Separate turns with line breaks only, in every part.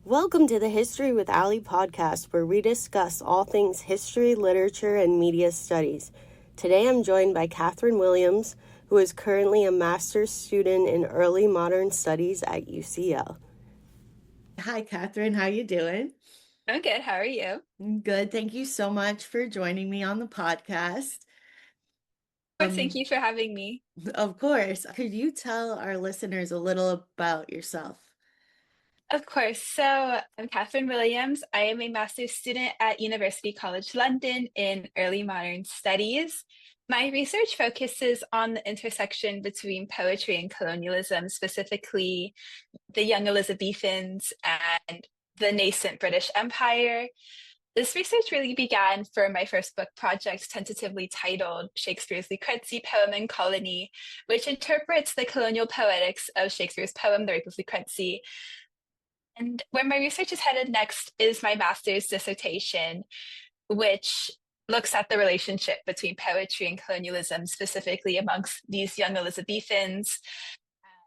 Welcome to the History with Ali podcast, where we discuss all things history, literature, and media studies. Today I'm joined by Catherine Williams, who is currently a master's student in early modern studies at UCL. Hi, Catherine. How you doing?
I'm good. How are you?
Good. Thank you so much for joining me on the podcast.
Of course, thank you for having me.
Of course. Could you tell our listeners a little about yourself?
Of course. So I'm Catherine Williams. I am a master's student at University College London in early modern studies. My research focuses on the intersection between poetry and colonialism, specifically the young Elizabethans and the nascent British Empire. This research really began for my first book project, tentatively titled Shakespeare's Lucrece Poem and Colony, which interprets the colonial poetics of Shakespeare's poem, The Rape of Lucrece. And where my research is headed next is my master's dissertation, which looks at the relationship between poetry and colonialism, specifically amongst these young Elizabethans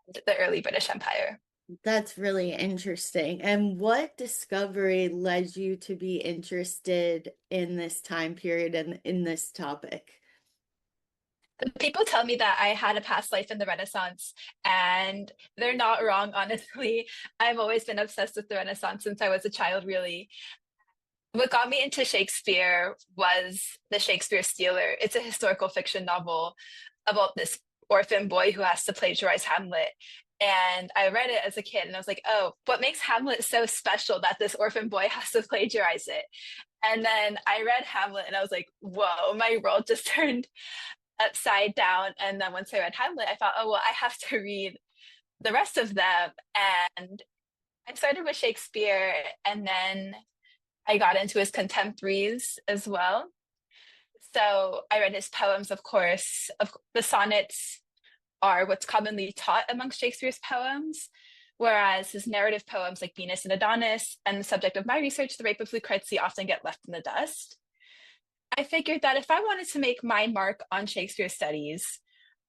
and the early British Empire.
That's really interesting. And what discovery led you to be interested in this time period and in this topic?
People tell me that I had a past life in the Renaissance, and they're not wrong, honestly. I've always been obsessed with the Renaissance since I was a child, really. What got me into Shakespeare was The Shakespeare Stealer. It's a historical fiction novel about this orphan boy who has to plagiarize Hamlet. And I read it as a kid and I was like, oh, what makes Hamlet so special that this orphan boy has to plagiarize it? And then I read Hamlet and I was like, whoa, my world just turned upside down. And then once I read Hamlet, I thought, oh, well, I have to read the rest of them. And I started with Shakespeare and then I got into his contemporaries as well. So I read his poems, of course. The sonnets are what's commonly taught amongst Shakespeare's poems, whereas his narrative poems like Venus and Adonis and the subject of my research, The Rape of Lucrece, often get left in the dust. I figured that if I wanted to make my mark on Shakespeare studies,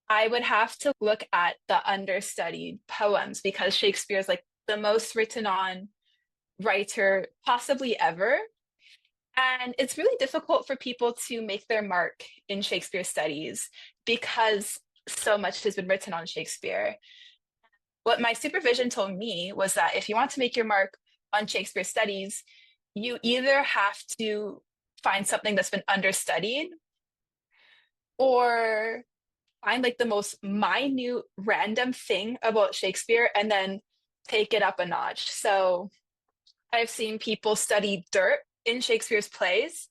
I would have to look at the understudied poems because Shakespeare is like the most written on writer possibly ever. And it's really difficult for people to make their mark in Shakespeare studies because so much has been written on Shakespeare. What my supervision told me was that if you want to make your mark on Shakespeare studies, you either have to find something that's been understudied or find like the most minute random thing about Shakespeare and then take it up a notch. So I've seen people study dirt in Shakespeare's plays,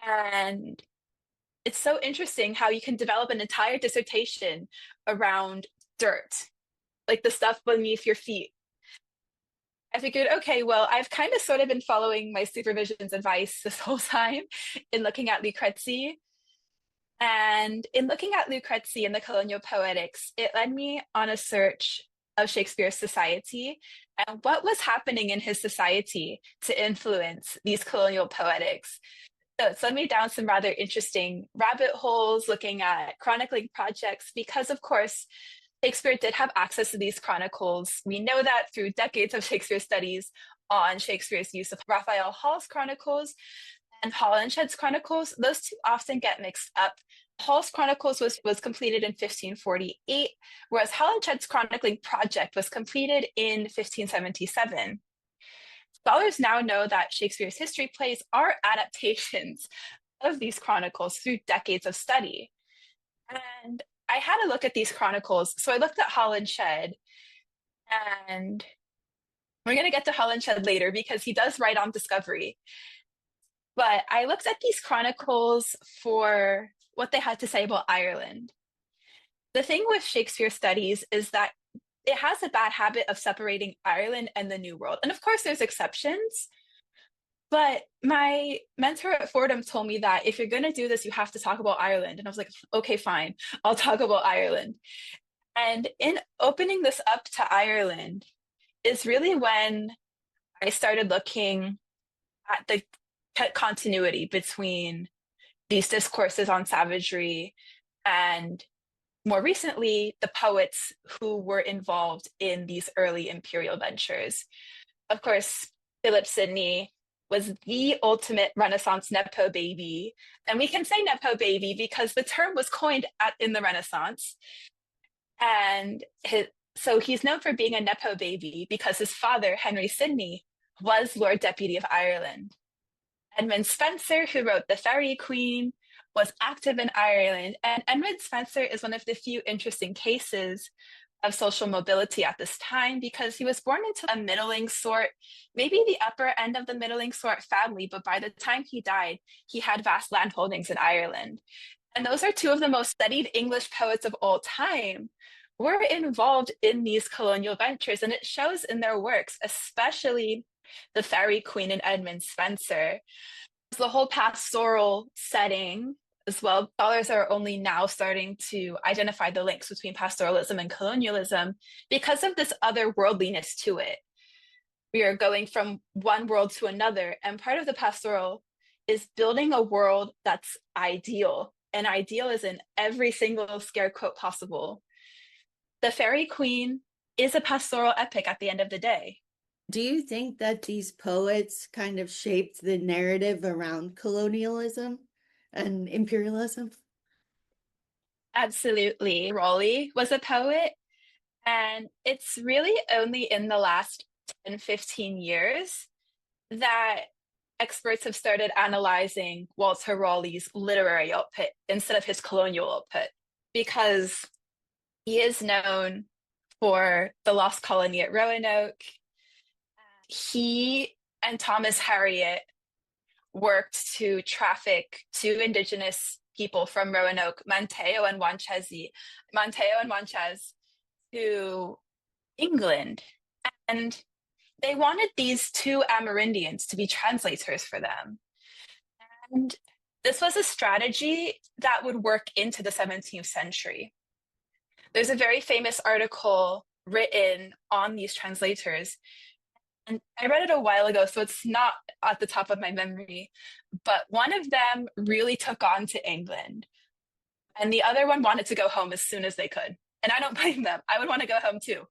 and it's so interesting how you can develop an entire dissertation around dirt, like the stuff beneath your feet. I figured, okay, well, I've kind of sort of been following my supervision's advice this whole time in looking at Lucrece. And in looking at Lucrece and the colonial poetics, it led me on a search of Shakespeare's society and what was happening in his society to influence these colonial poetics. So it's led me down some rather interesting rabbit holes looking at chronicling projects because, of course, Shakespeare did have access to these chronicles. We know that through decades of Shakespeare studies on Shakespeare's use of Raphael Hall's chronicles and Holinshed's chronicles. Those two often get mixed up. Hall's chronicles was completed in 1548, whereas Holinshed's chronicling project was completed in 1577. Scholars now know that Shakespeare's history plays are adaptations of these chronicles through decades of study. And I had a look at these chronicles. So I looked at Holinshed, and we're going to get to Holinshed later because he does write on discovery. But I looked at these chronicles for what they had to say about Ireland. The thing with Shakespeare studies is that it has a bad habit of separating Ireland and the New World. And of course, there's exceptions. But my mentor at Fordham told me that if you're going to do this, you have to talk about Ireland. And I was like, okay, fine, I'll talk about Ireland. And in opening this up to Ireland is really when I started looking at the continuity between these discourses on savagery and more recently, the poets who were involved in these early imperial ventures. of course, Philip Sidney was the ultimate Renaissance Nepo baby. And we can say Nepo baby because the term was coined in the Renaissance. And so he's known for being a Nepo baby because his father, Henry Sidney, was Lord Deputy of Ireland. Edmund Spenser, who wrote The Faerie Queene, was active in Ireland. And Edmund Spenser is one of the few interesting cases of social mobility at this time because he was born into a middling sort, maybe the upper end of the middling sort family, but by the time he died, he had vast landholdings in Ireland. And those are two of the most studied English poets of all time were involved in these colonial ventures, and it shows in their works, especially The Faerie Queene and Edmund Spenser. The whole pastoral setting as well. Scholars are only now starting to identify the links between pastoralism and colonialism because of this otherworldliness to it. We are going from one world to another, and part of the pastoral is building a world that's ideal, and ideal is in every single scare quote possible. The Faerie Queene is a pastoral epic at the end of the day.
Do you think that these poets kind of shaped the narrative around colonialism and imperialism?
Absolutely. Raleigh was a poet, and it's really only in the last 10, 15 years that experts have started analyzing Walter Raleigh's literary output instead of his colonial output, because he is known for the Lost Colony at Roanoke. He and Thomas Harriot worked to traffic two indigenous people from Roanoke, Manteo and Wanchez, to England. And they wanted these two Amerindians to be translators for them. And this was a strategy that would work into the 17th century. There's a very famous article written on these translators, and I read it a while ago, so it's not at the top of my memory, but one of them really took on to England, and the other one wanted to go home as soon as they could. And I don't blame them. I would want to go home too.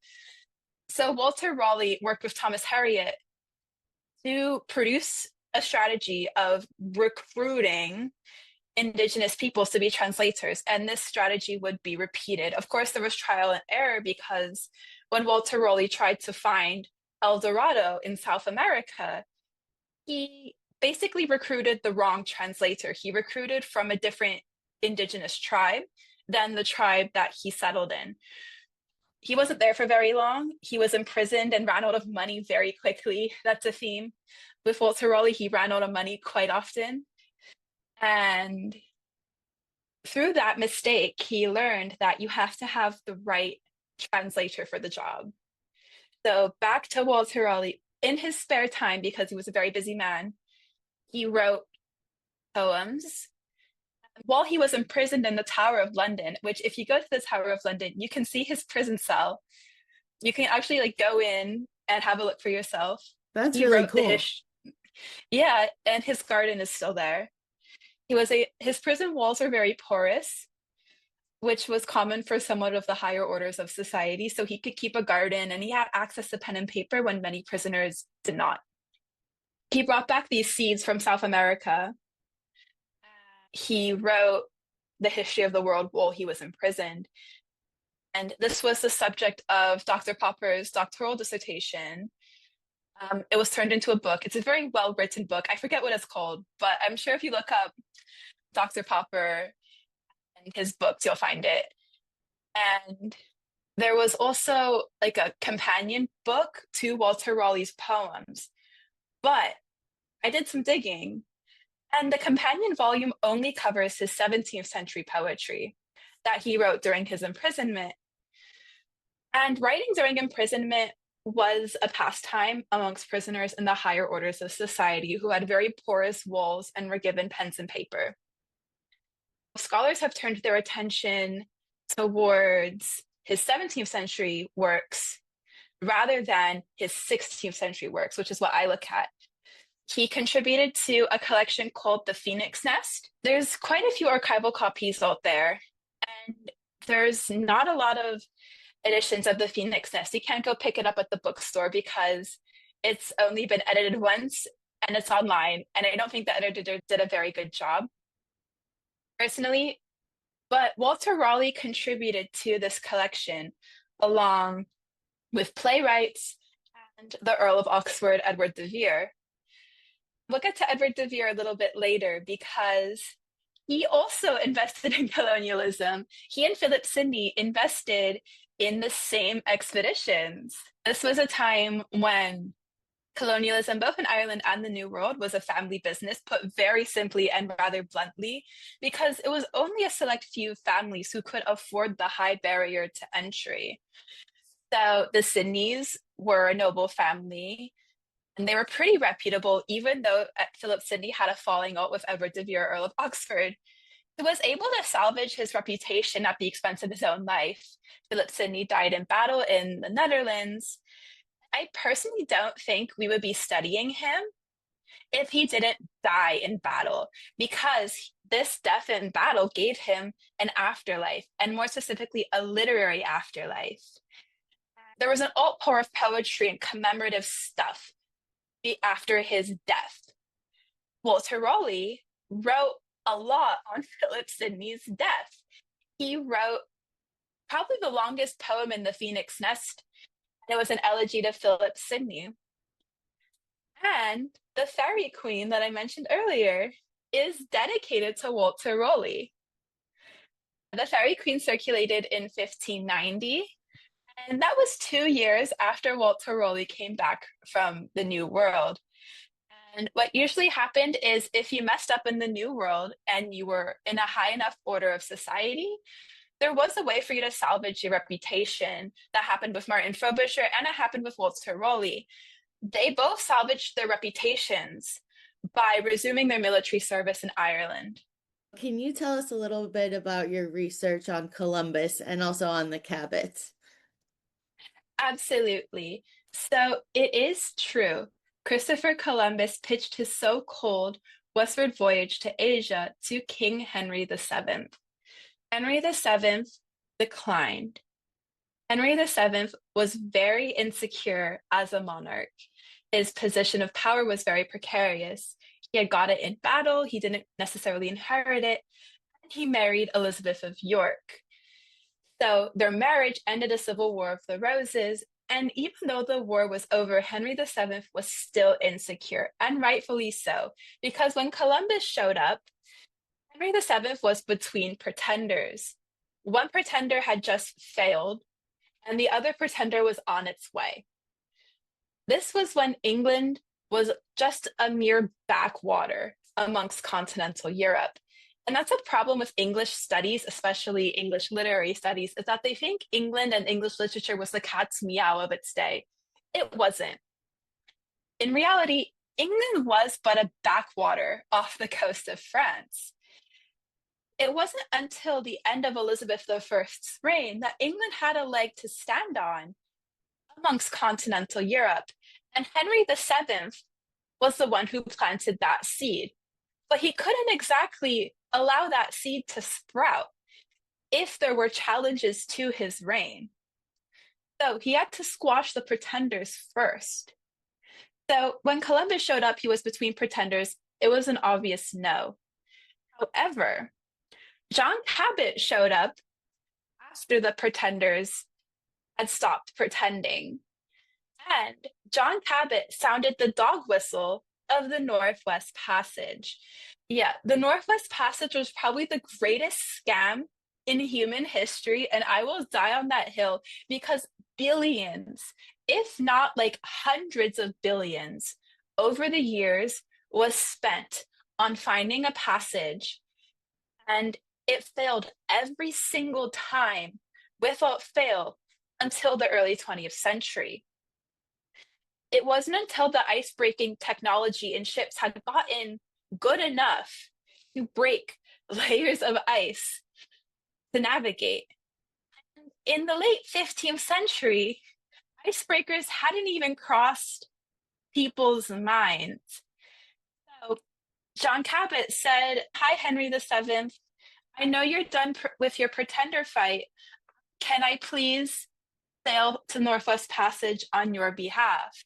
So Walter Raleigh worked with Thomas Harriot to produce a strategy of recruiting indigenous peoples to be translators, and this strategy would be repeated. Of course, there was trial and error because when Walter Raleigh tried to find El Dorado in South America, he basically recruited the wrong translator. He recruited from a different indigenous tribe than the tribe that he settled in. He wasn't there for very long. He was imprisoned and ran out of money very quickly. That's a theme. With Walter Raleigh, he ran out of money quite often. And through that mistake, he learned that you have to have the right translator for the job. So back to Walter Raleigh, in his spare time, because he was a very busy man, he wrote poems while he was imprisoned in the Tower of London, which if you go to the Tower of London, you can see his prison cell. You can actually go in and have a look for yourself.
That's really cool.
Yeah, and his garden is still there. His prison walls are very porous, which was common for somewhat of the higher orders of society. So he could keep a garden, and he had access to pen and paper when many prisoners did not. He brought back these seeds from South America. He wrote the history of the world while he was imprisoned. And this was the subject of Dr. Popper's doctoral dissertation. It was turned into a book. It's a very well-written book. I forget what it's called, but I'm sure if you look up Dr. Popper and his books, you'll find it. And there was also like a companion book to Walter Raleigh's poems. But I did some digging, and the companion volume only covers his 17th century poetry that he wrote during his imprisonment. And writing during imprisonment was a pastime amongst prisoners in the higher orders of society who had very porous walls and were given pens and paper. Scholars have turned their attention towards his 17th century works rather than his 16th century works, which is what I look at. He contributed to a collection called The Phoenix Nest. There's quite a few archival copies out there, and there's not a lot of editions of The Phoenix Nest. You can't go pick it up at the bookstore because It's only been edited once and it's online. And I don't think the editor did a very good job personally. But Walter Raleigh contributed to this collection along with playwrights and the Earl of Oxford, Edward de Vere. We'll get to Edward de Vere a little bit later because he also invested in colonialism. He and Philip Sidney invested in the same expeditions. This was a time when colonialism, both in Ireland and the New World, was a family business, put very simply and rather bluntly, because it was only a select few families who could afford the high barrier to entry. So the Sidneys were a noble family, and they were pretty reputable, even though Philip Sidney had a falling out with Edward de Vere, Earl of Oxford. He was able to salvage his reputation at the expense of his own life. Philip Sidney died in battle in the Netherlands. I personally don't think we would be studying him if he didn't die in battle, because this death in battle gave him an afterlife, and more specifically, a literary afterlife. There was an outpour of poetry and commemorative stuff after his death. Walter Raleigh wrote a lot on Philip Sidney's death. He wrote probably the longest poem in the Phoenix Nest, and it was an elegy to Philip Sidney. And the Fairy Queen that I mentioned earlier is dedicated to Walter Raleigh. The Fairy Queen circulated in 1590, and that was 2 years after Walter Raleigh came back from the New World. And what usually happened is if you messed up in the New World and you were in a high enough order of society, there was a way for you to salvage your reputation. That happened with Martin Frobisher and it happened with Walter Raleigh. They both salvaged their reputations by resuming their military service in Ireland.
Can you tell us a little bit about your research on Columbus and also on the Cabots?
Absolutely. So it is true. Christopher Columbus pitched his so-called westward voyage to Asia to King Henry VII. Henry VII declined. Henry VII was very insecure as a monarch. His position of power was very precarious. He had got it in battle, he didn't necessarily inherit it, and he married Elizabeth of York. So their marriage ended a civil war of the roses, and even though the war was over, Henry VII was still insecure, and rightfully so, because when Columbus showed up, Henry VII was between pretenders. One pretender had just failed, and the other pretender was on its way. This was when England was just a mere backwater amongst continental Europe. And that's a problem with English studies, especially English literary studies, is that they think England and English literature was the cat's meow of its day. It wasn't. In reality, England was but a backwater off the coast of France. It wasn't until the end of Elizabeth I's reign that England had a leg to stand on amongst continental Europe. And Henry VII was the one who planted that seed. But he couldn't exactly allow that seed to sprout if there were challenges to his reign. So he had to squash the pretenders first. So when Columbus showed up, he was between pretenders. It was an obvious no. However, John Cabot showed up after the pretenders had stopped pretending. And John Cabot sounded the dog whistle of the Northwest Passage. Yeah, the Northwest Passage was probably the greatest scam in human history, and I will die on that hill because billions, if not like hundreds of billions, over the years was spent on finding a passage, and it failed every single time without fail until the early 20th century. It wasn't until the ice-breaking technology in ships had gotten good enough to break layers of ice to navigate. In the late 15th century, icebreakers hadn't even crossed people's minds. So John Cabot said, "Hi, Henry VII. I know you're done with your pretender fight. Can I please sail to Northwest Passage on your behalf?"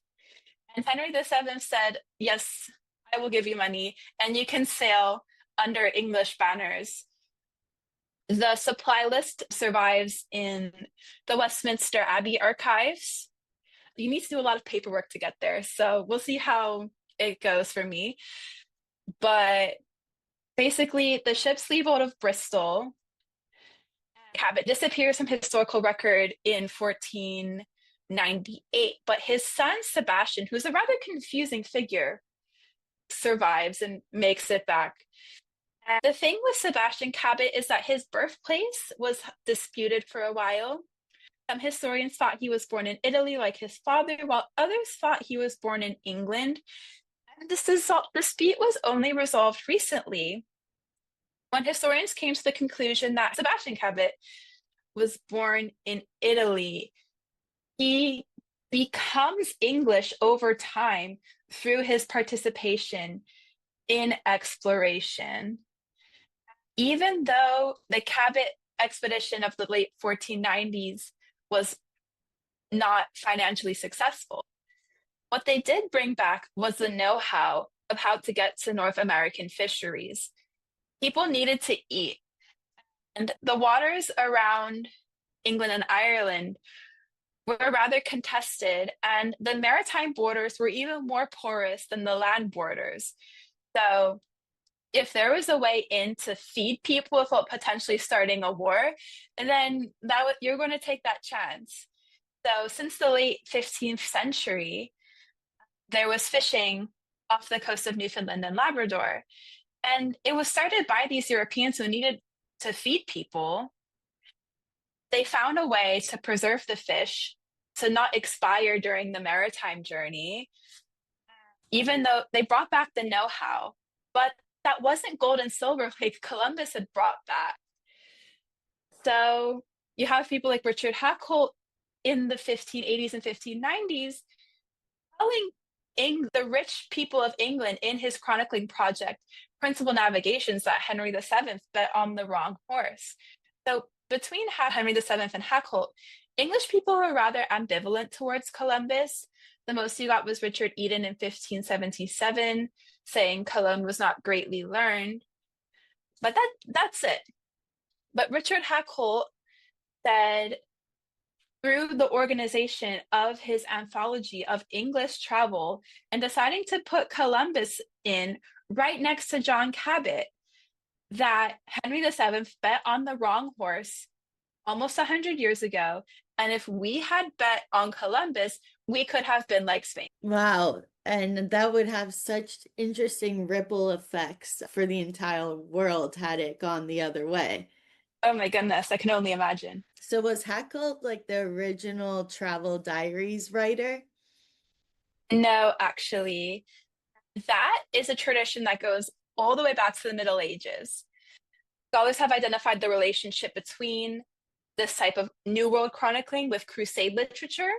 And Henry VII said, yes, I will give you money and you can sail under English banners. The supply list survives in the Westminster Abbey archives. You need to do a lot of paperwork to get there, so we'll see how it goes for me. But basically, the ships leave out of Bristol. Cabot disappears from historical record in 1498, but his son Sebastian, who's a rather confusing figure, survives and makes it back. And the thing with Sebastian Cabot is that his birthplace was disputed for a while. Some historians thought he was born in Italy like his father, while others thought he was born in England. And this dispute was only resolved recently when historians came to the conclusion that Sebastian Cabot was born in Italy. He becomes English over time through his participation in exploration. Even though the Cabot expedition of the late 1490s was not financially successful, what they did bring back was the know-how of how to get to North American fisheries. People needed to eat, and the waters around England and Ireland were rather contested, and the maritime borders were even more porous than the land borders. So if there was a way in to feed people without potentially starting a war, then you're going to take that chance. So since the late 15th century, there was fishing off the coast of Newfoundland and Labrador. And it was started by these Europeans who needed to feed people. They found a way to preserve the fish to not expire during the maritime journey, even though they brought back the know-how. But that wasn't gold and silver like Columbus had brought back. So you have people like Richard Hakluyt in the 1580s and 1590s telling the rich people of England in his chronicling project, Principal Navigations, that Henry VII bet on the wrong horse. So between Henry VII and Hakluyt, English people were rather ambivalent towards Columbus. The most you got was Richard Eden in 1577, saying Cologne was not greatly learned. But that's it. But Richard Hakluyt said, through the organization of his anthology of English travel and deciding to put Columbus in right next to John Cabot, that Henry VII bet on the wrong horse almost 100 years ago. And if we had bet on Columbus, we could have been like Spain.
Wow. And that would have such interesting ripple effects for the entire world had it gone the other way.
Oh my goodness, I can only imagine.
So was Hakluyt like the original travel diaries writer?
No, actually, that is a tradition that goes all the way back to the Middle Ages. Scholars have identified the relationship between this type of New World chronicling with Crusade literature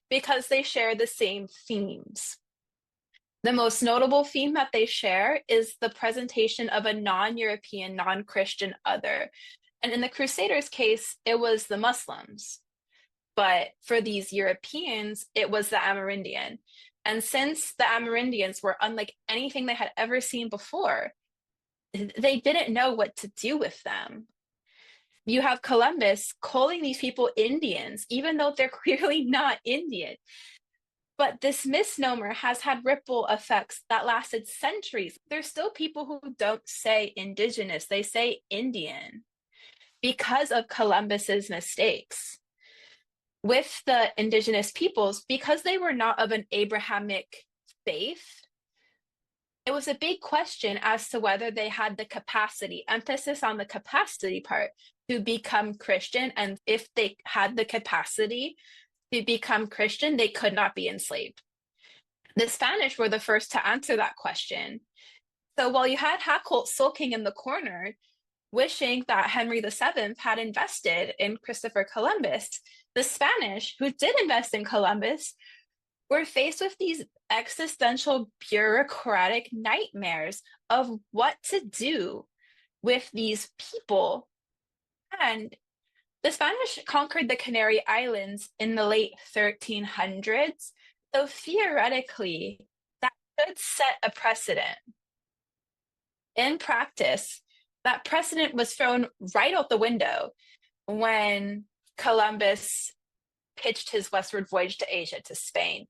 because they share the same themes. The most notable theme that they share is the presentation of a non-European, non-Christian other. And in the Crusaders' case, it was the Muslims. But for these Europeans, it was the Amerindian. And since the Amerindians were unlike anything they had ever seen before, they didn't know what to do with them. You have Columbus calling these people Indians, even though they're clearly not Indian. But this misnomer has had ripple effects that lasted centuries. There's still people who don't say indigenous, they say Indian because of Columbus's mistakes. With the indigenous peoples, because they were not of an Abrahamic faith, it was a big question as to whether they had the capacity, emphasis on the capacity part, to become Christian. And if they had the capacity to become Christian, they could not be enslaved. The Spanish were the first to answer that question. So while you had Hakluyt sulking in the corner, wishing that Henry VII had invested in Christopher Columbus, the Spanish, who did invest in Columbus, were faced with these existential bureaucratic nightmares of what to do with these people. And the Spanish conquered the Canary Islands in the late 1300s. So theoretically, that could set a precedent. In practice, that precedent was thrown right out the window when Columbus pitched his westward voyage to Asia, to Spain.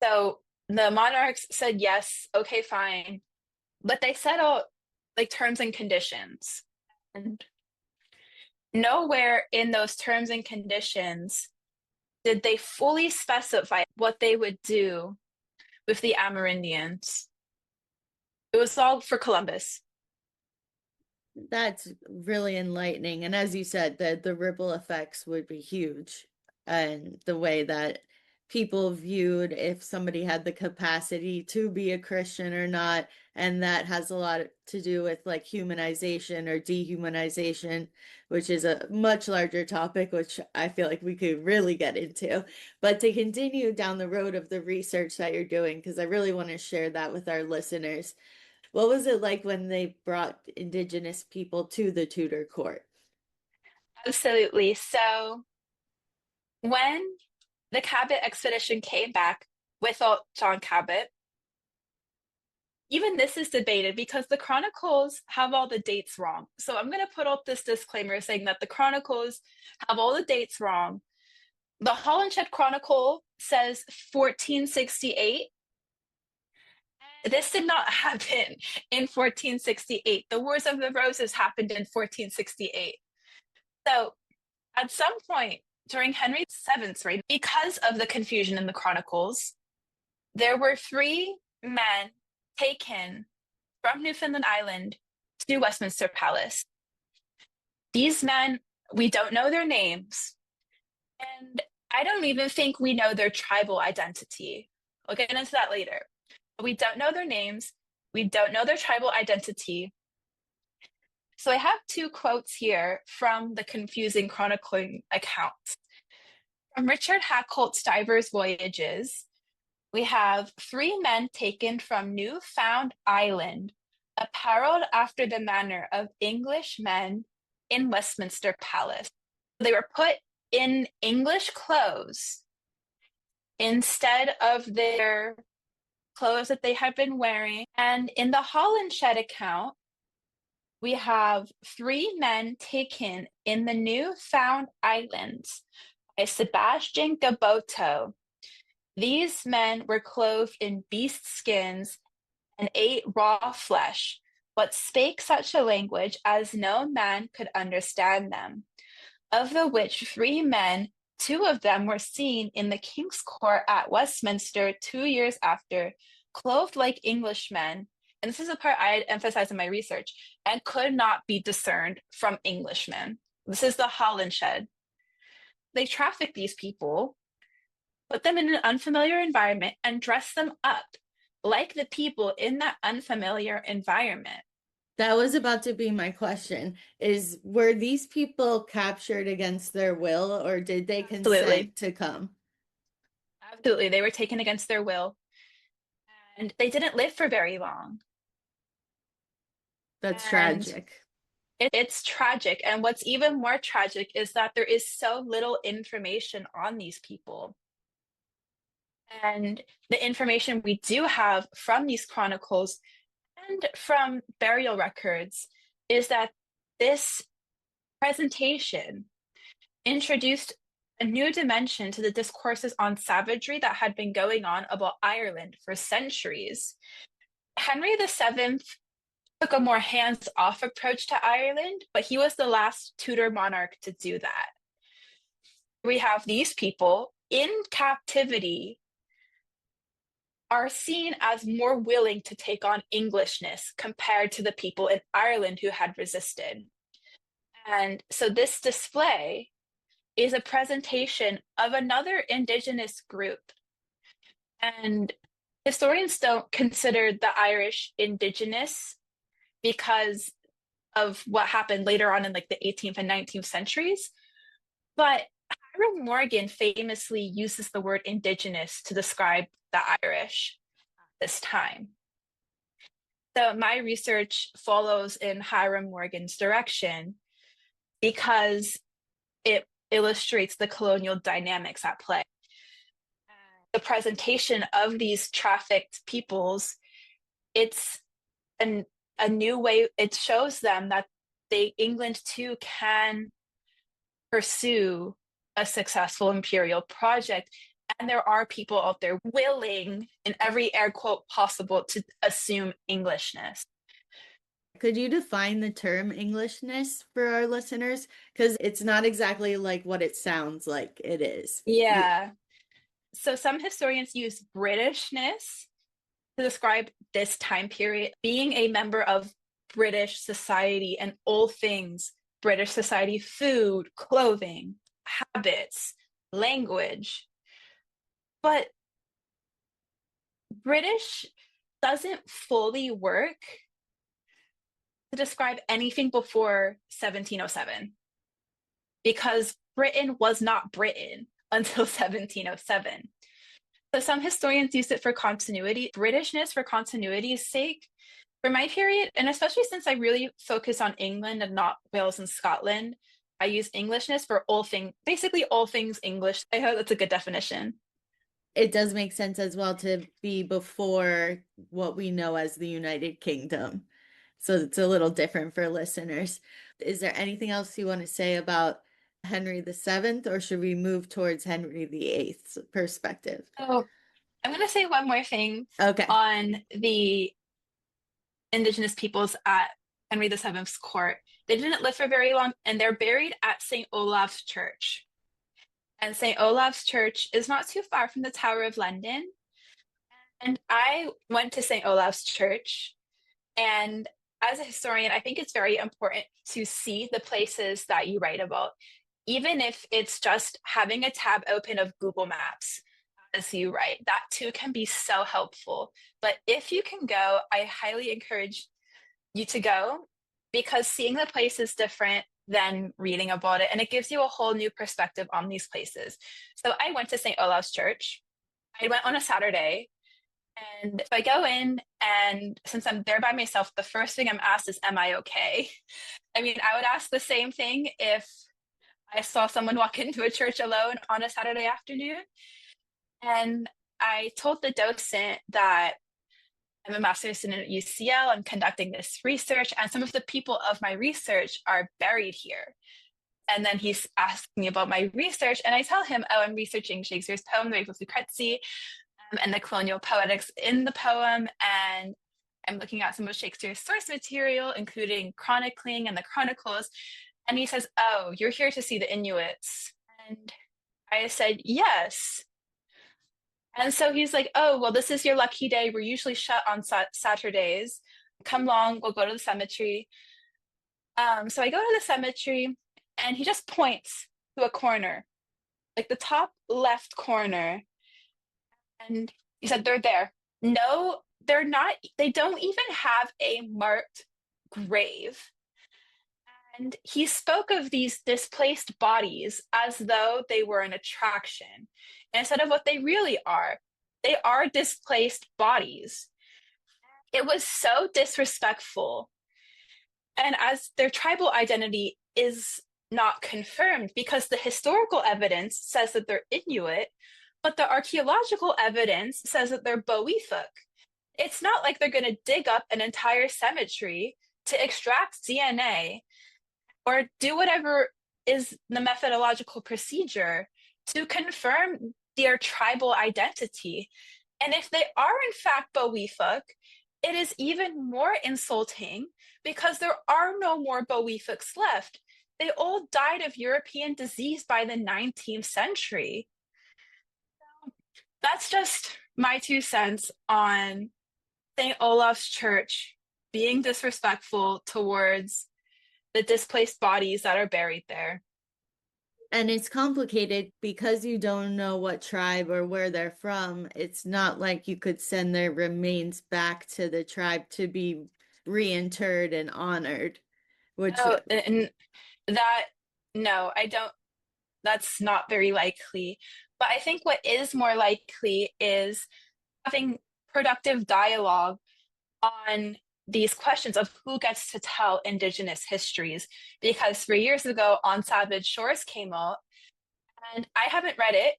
So the monarchs said, yes, okay, fine. But they set out like terms and conditions. And nowhere in those terms and conditions did they fully specify what they would do with the Amerindians. It was all for Columbus.
That's really enlightening. And as you said, the ripple effects would be huge. And the way that people viewed if somebody had the capacity to be a Christian or not. And that has a lot to do with like humanization or dehumanization, which is a much larger topic, which I feel like we could really get into. But to continue down the road of the research that you're doing, because I really want to share that with our listeners. What was it like when they brought Indigenous people to the Tudor court?
Absolutely. So when the Cabot expedition came back without John Cabot, even this is debated because the chronicles have all the dates wrong. So I'm going to put out this disclaimer saying that the chronicles have all the dates wrong. The Holinshed Chronicle says 1468. This did not happen in 1468. The Wars of the Roses happened in 1468. So at some point during Henry VII's reign, because of the confusion in the chronicles, there were three men taken from Newfoundland Island to Westminster Palace. These men, we don't know their names, and I don't even think we know their tribal identity. I'll get into that later. We don't know their names. We don't know their tribal identity. So I have two quotes here from the confusing chronicling accounts. From Richard Hakluyt's Divers Voyages, we have three men taken from Newfound Island, apparelled after the manner of English men in Westminster Palace. They were put in English clothes instead of their clothes that they had been wearing. And in the Holinshed account, we have three men taken in the Newfound Islands by Sebastian Gaboto. These men were clothed in beast skins and ate raw flesh, but spake such a language as no man could understand them. Of the which three men, two of them were seen in the King's Court at Westminster 2 years after, clothed like Englishmen, and this is the part I emphasize in my research, and could not be discerned from Englishmen. This is the Holinshed. They traffic these people, put them in an unfamiliar environment, and dress them up like the people in that unfamiliar environment.
That was about to be my question. Were these people captured against their will, or did they
Absolutely.
consent to come?
Absolutely. They were taken against their will, and they didn't live for very long.
That's
And
tragic.
it's tragic. And what's even more tragic is that there is so little information on these people. And the information we do have from these chronicles and from burial records is that this presentation introduced a new dimension to the discourses on savagery that had been going on about Ireland for centuries. Henry VII took a more hands-off approach to Ireland, but he was the last Tudor monarch to do that. We have these people in captivity are seen as more willing to take on Englishness compared to the people in Ireland who had resisted. And so this display is a presentation of another Indigenous group. And historians don't consider the Irish Indigenous because of what happened later on in like the 18th and 19th centuries. But Hiram Morgan famously uses the word Indigenous to describe the Irish at this time. So my research follows in Hiram Morgan's direction because it illustrates the colonial dynamics at play. the presentation of these trafficked peoples, it's an, a new way. It shows them that England too can pursue a successful imperial project. And there are people out there willing, in every air quote possible, to assume Englishness.
Could you define the term Englishness for our listeners? Because it's not exactly like what it sounds like it is.
Yeah. So some historians use Britishness to describe this time period, being a member of British society and all things British society: food, clothing, habits, language. But British doesn't fully work to describe anything before 1707 because Britain was not Britain until 1707. So some historians use it for continuity, Britishness for continuity's sake. For my period, and especially since I really focus on England and not Wales and Scotland, I use Englishness for all things, basically all things English. I hope that's a good definition.
It does make sense as well to be before what we know as the United Kingdom. So it's a little different for listeners. Is there anything else you want to say about Henry VII, or should we move towards Henry VIII's perspective?
Oh, I'm going to say one more thing
Okay.
on the indigenous peoples at Henry VII's court. They didn't live for very long, and they're buried at St. Olaf's Church. And St. Olaf's Church is not too far from the Tower of London. And I went to St. Olaf's Church, and as a historian, I think it's very important to see the places that you write about, even if it's just having a tab open of Google Maps as you write. That too can be so helpful. But if you can go, I highly encourage you to go because seeing the place is different than reading about it, and it gives you a whole new perspective on these places. So I went to St. Olaf's Church. I went on a Saturday, and if I go in, and since I'm there by myself, the first thing I'm asked is, am I okay? I mean, I would ask the same thing if I saw someone walk into a church alone on a Saturday afternoon. And I told the docent that I'm a master's student at UCL. I'm conducting this research, and some of the people of my research are buried here. And then he's asking me about my research, and I tell him, oh, I'm researching Shakespeare's poem, The Rape of Lucrece, and the colonial poetics in the poem. And I'm looking at some of Shakespeare's source material, including chronicling and the chronicles. And he says, oh, you're here to see the Inuits. And I said, yes. And so he's like, oh, well, this is your lucky day. We're usually shut on Saturdays. Come along, we'll go to the cemetery. So I go to the cemetery, and he just points to a corner, like the top left corner. And he said, they're there. No, they're not. They don't even have a marked grave. And he spoke of these displaced bodies as though they were an attraction, instead of what they really are. They are displaced bodies. It was so disrespectful. And as their tribal identity is not confirmed because the historical evidence says that they're Inuit, but the archaeological evidence says that they're Bowiefuk. It's not like they're going to dig up an entire cemetery to extract DNA or do whatever is the methodological procedure to confirm their tribal identity. And if they are in fact Bowiefuk, it is even more insulting because there are no more Bowiefuk's left. They all died of European disease by the 19th century. That's just my 2 cents on St. Olaf's Church being disrespectful towards the displaced bodies that are buried there.
And it's complicated because you don't know what tribe or where they're from. It's not like you could send their remains back to the tribe to be reinterred and honored, which
and that, no, I don't, that's not very likely. But I think what is more likely is having productive dialogue on these questions of who gets to tell Indigenous histories. Because 3 years ago, On Savage Shores came out, and I haven't read it,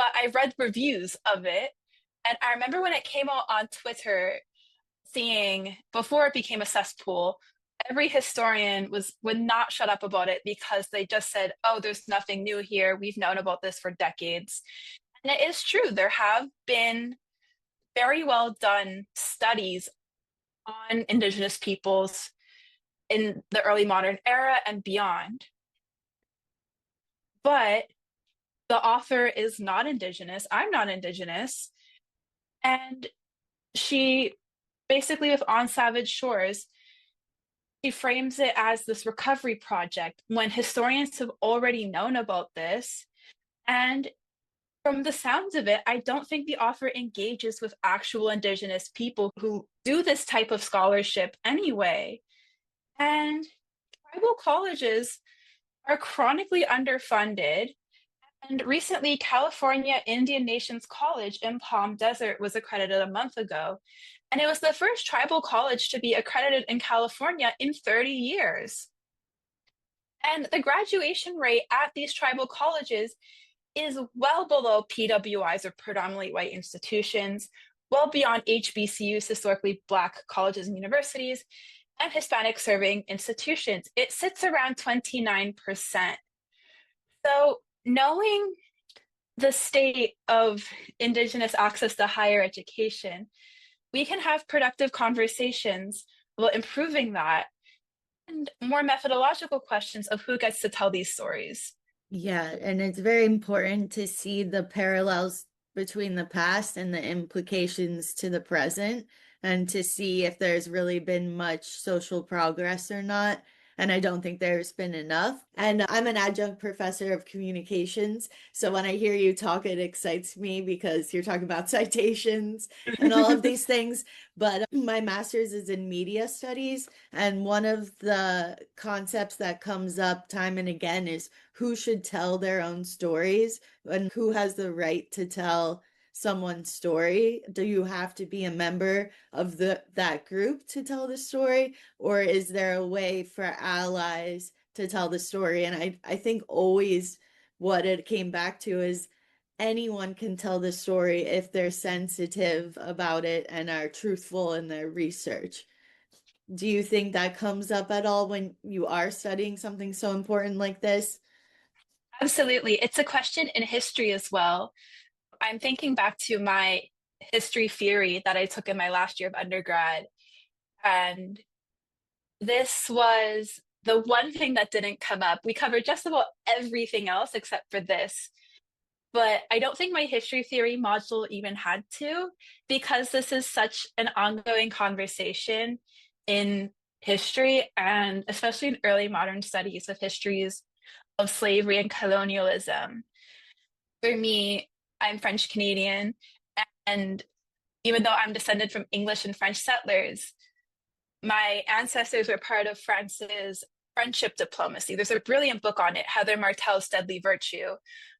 but I read reviews of it. And I remember when it came out on Twitter, seeing before it became a cesspool, every historian would not shut up about it because they just said, "Oh, there's nothing new here. We've known about this for decades." And it is true. There have been very well done studies on Indigenous peoples in the early modern era and beyond. But the author is not Indigenous. I'm not Indigenous. And she basically, with On Savage Shores, she frames it as this recovery project when historians have already known about this. And from the sounds of it, I don't think the author engages with actual Indigenous people who do this type of scholarship anyway. And tribal colleges are chronically underfunded. And recently, California Indian Nations College in Palm Desert was accredited a month ago. And it was the first tribal college to be accredited in California in 30 years. And the graduation rate at these tribal colleges is well below PWIs, or predominantly white institutions, well beyond HBCUs, historically Black colleges and universities, and Hispanic serving institutions. It sits around 29%. So, knowing the state of Indigenous access to higher education, we can have productive conversations about improving that and more methodological questions of who gets to tell these stories.
Yeah, and it's very important to see the parallels between the past and the implications to the present, and to see if there's really been much social progress or not. And I don't think there's been enough. And I'm an adjunct professor of communications. So when I hear you talk, it excites me because you're talking about citations and all of these things. But my master's is in media studies. And one of the concepts that comes up time and again is who should tell their own stories and who has the right to tell someone's story. Do you have to be a member of that group to tell the story, or is there a way for allies to tell the story? And I think always what it came back to is anyone can tell the story if they're sensitive about it and are truthful in their research. Do you think that comes up at all when you are studying something so important like this?
Absolutely. It's a question in history as well. I'm thinking back to my history theory that I took in my last year of undergrad. And this was the one thing that didn't come up. We covered just about everything else except for this. But I don't think my history theory module even had to, because this is such an ongoing conversation in history, and especially in early modern studies of histories of slavery and colonialism. For me, I'm French Canadian, and even though I'm descended from English and French settlers, my ancestors were part of France's friendship diplomacy. There's a brilliant book on it, Heather Martel's Deadly Virtue.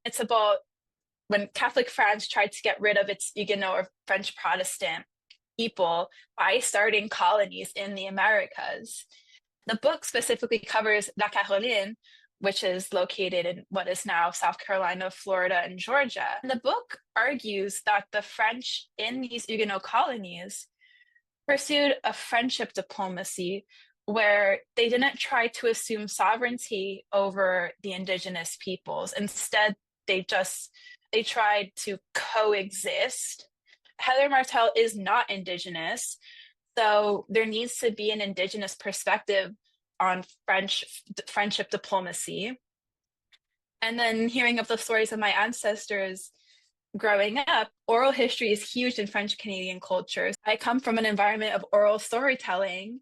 It's about when Catholic France tried to get rid of its Huguenot or French Protestant people by starting colonies in the Americas. The book specifically covers La Caroline, which is located in what is now South Carolina, Florida, and Georgia. And the book argues that the French in these Huguenot colonies pursued a friendship diplomacy where they didn't try to assume sovereignty over the indigenous peoples. Instead, they tried to coexist. Heather Martel is not indigenous, so there needs to be an indigenous perspective on friendship diplomacy. And then hearing of the stories of my ancestors growing up, oral history is huge in French Canadian culture. I come from an environment of oral storytelling.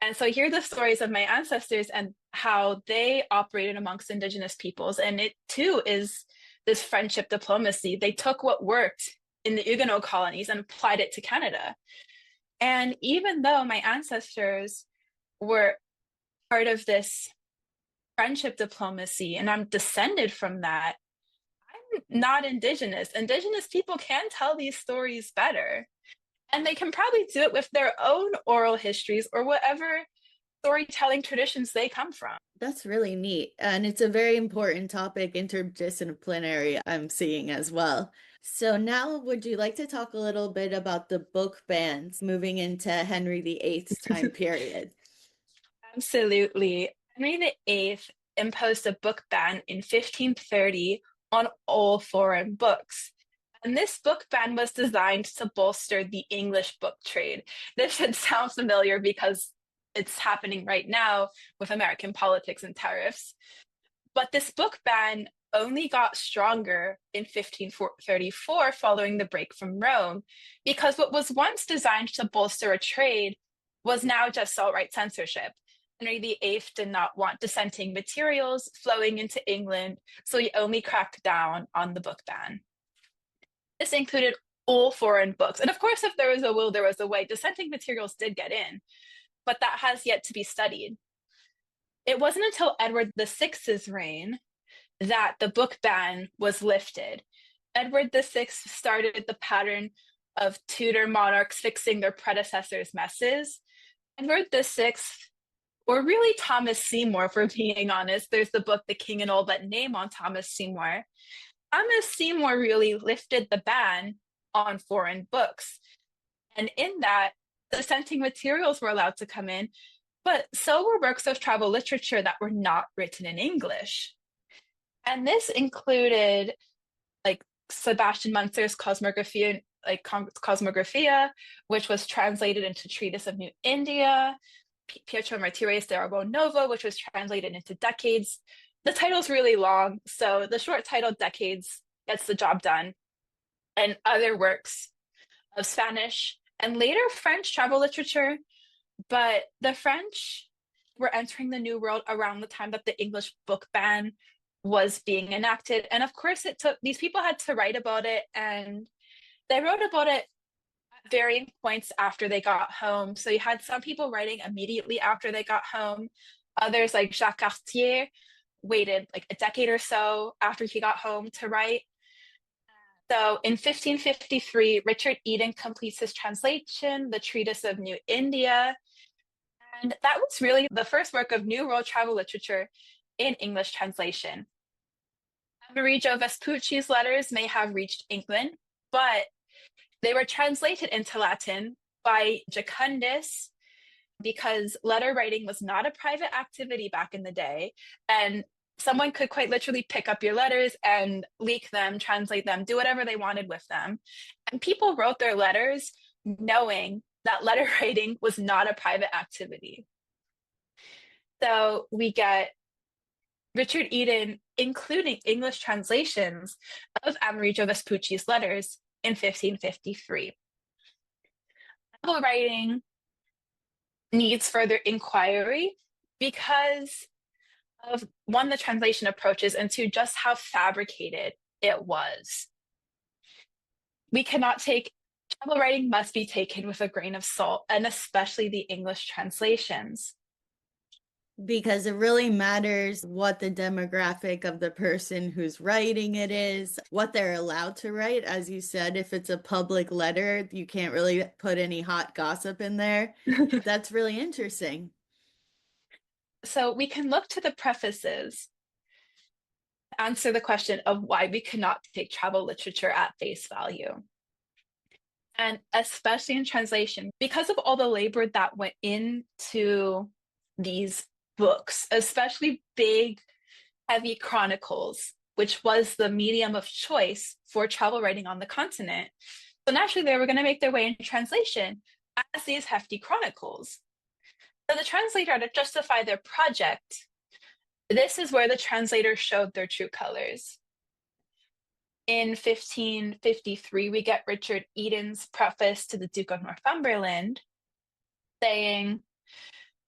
And so I hear the stories of my ancestors and how they operated amongst indigenous peoples. And it too is this friendship diplomacy. They took what worked in the Huguenot colonies and applied it to Canada. And even though my ancestors were part of this friendship diplomacy and I'm descended from that, I'm not indigenous. Indigenous people can tell these stories better. And they can probably do it with their own oral histories or whatever storytelling traditions they come from.
That's really neat. And it's a very important topic, interdisciplinary, I'm seeing as well. So now would you like to talk a little bit about the book bans moving into Henry VIII's time period?
Absolutely. Henry VIII imposed a book ban in 1530 on all foreign books. And this book ban was designed to bolster the English book trade. This should sound familiar because it's happening right now with American politics and tariffs. But this book ban only got stronger in 1534 following the break from Rome, because what was once designed to bolster a trade was now just outright censorship. Henry VIII did not want dissenting materials flowing into England, so he only cracked down on the book ban. This included all foreign books. And of course, if there was a will, there was a way. Dissenting materials did get in, but that has yet to be studied. It wasn't until Edward VI's reign that the book ban was lifted. Edward VI started the pattern of Tudor monarchs fixing their predecessors' messes. Edward VI, or really Thomas Seymour, for being honest, there's the book The King and All But Name on Thomas Seymour. Thomas Seymour really lifted the ban on foreign books. And in that, dissenting materials were allowed to come in, but so were works of travel literature that were not written in English. And this included like Sebastian Munster's Cosmographia, which was translated into Treatise of New India, Pietro Martiri's De Arbo Novo, which was translated into Decades. The title's really long, so the short title Decades gets the job done. And other works of Spanish and later French travel literature, but the French were entering the New World around the time that the English book ban was being enacted. And of course, these people had to write about it, and they wrote about it at varying points after they got home. So you had some people writing immediately after they got home. Others, like Jacques Cartier, waited like a decade or so after he got home to write. So in 1553, Richard Eden completes his translation, the Treatise of New India. And that was really the first work of New World travel literature in English translation. Amerigo Vespucci's letters may have reached England, but they were translated into Latin by Jacundus, because letter writing was not a private activity back in the day, and someone could quite literally pick up your letters and leak them, translate them, do whatever they wanted with them. And people wrote their letters knowing that letter writing was not a private activity. So we get Richard Eden including English translations of Amerigo Vespucci's letters in 1553. Novel writing needs further inquiry because of, one, the translation approaches, and two, just how fabricated it was. Travel writing must be taken with a grain of salt, and especially the English translations.
Because it really matters what the demographic of the person who's writing it is, what they're allowed to write. As you said, if it's a public letter, you can't really put any hot gossip in there. That's really interesting.
So we can look to the prefaces to answer the question of why we cannot take travel literature at face value. And especially in translation, because of all the labor that went into these books, especially big, heavy chronicles, which was the medium of choice for travel writing on the continent. So naturally, they were going to make their way in translation as these hefty chronicles. So the translator, to justify their project, this is where the translator showed their true colors. In 1553, we get Richard Eden's preface to the Duke of Northumberland, saying,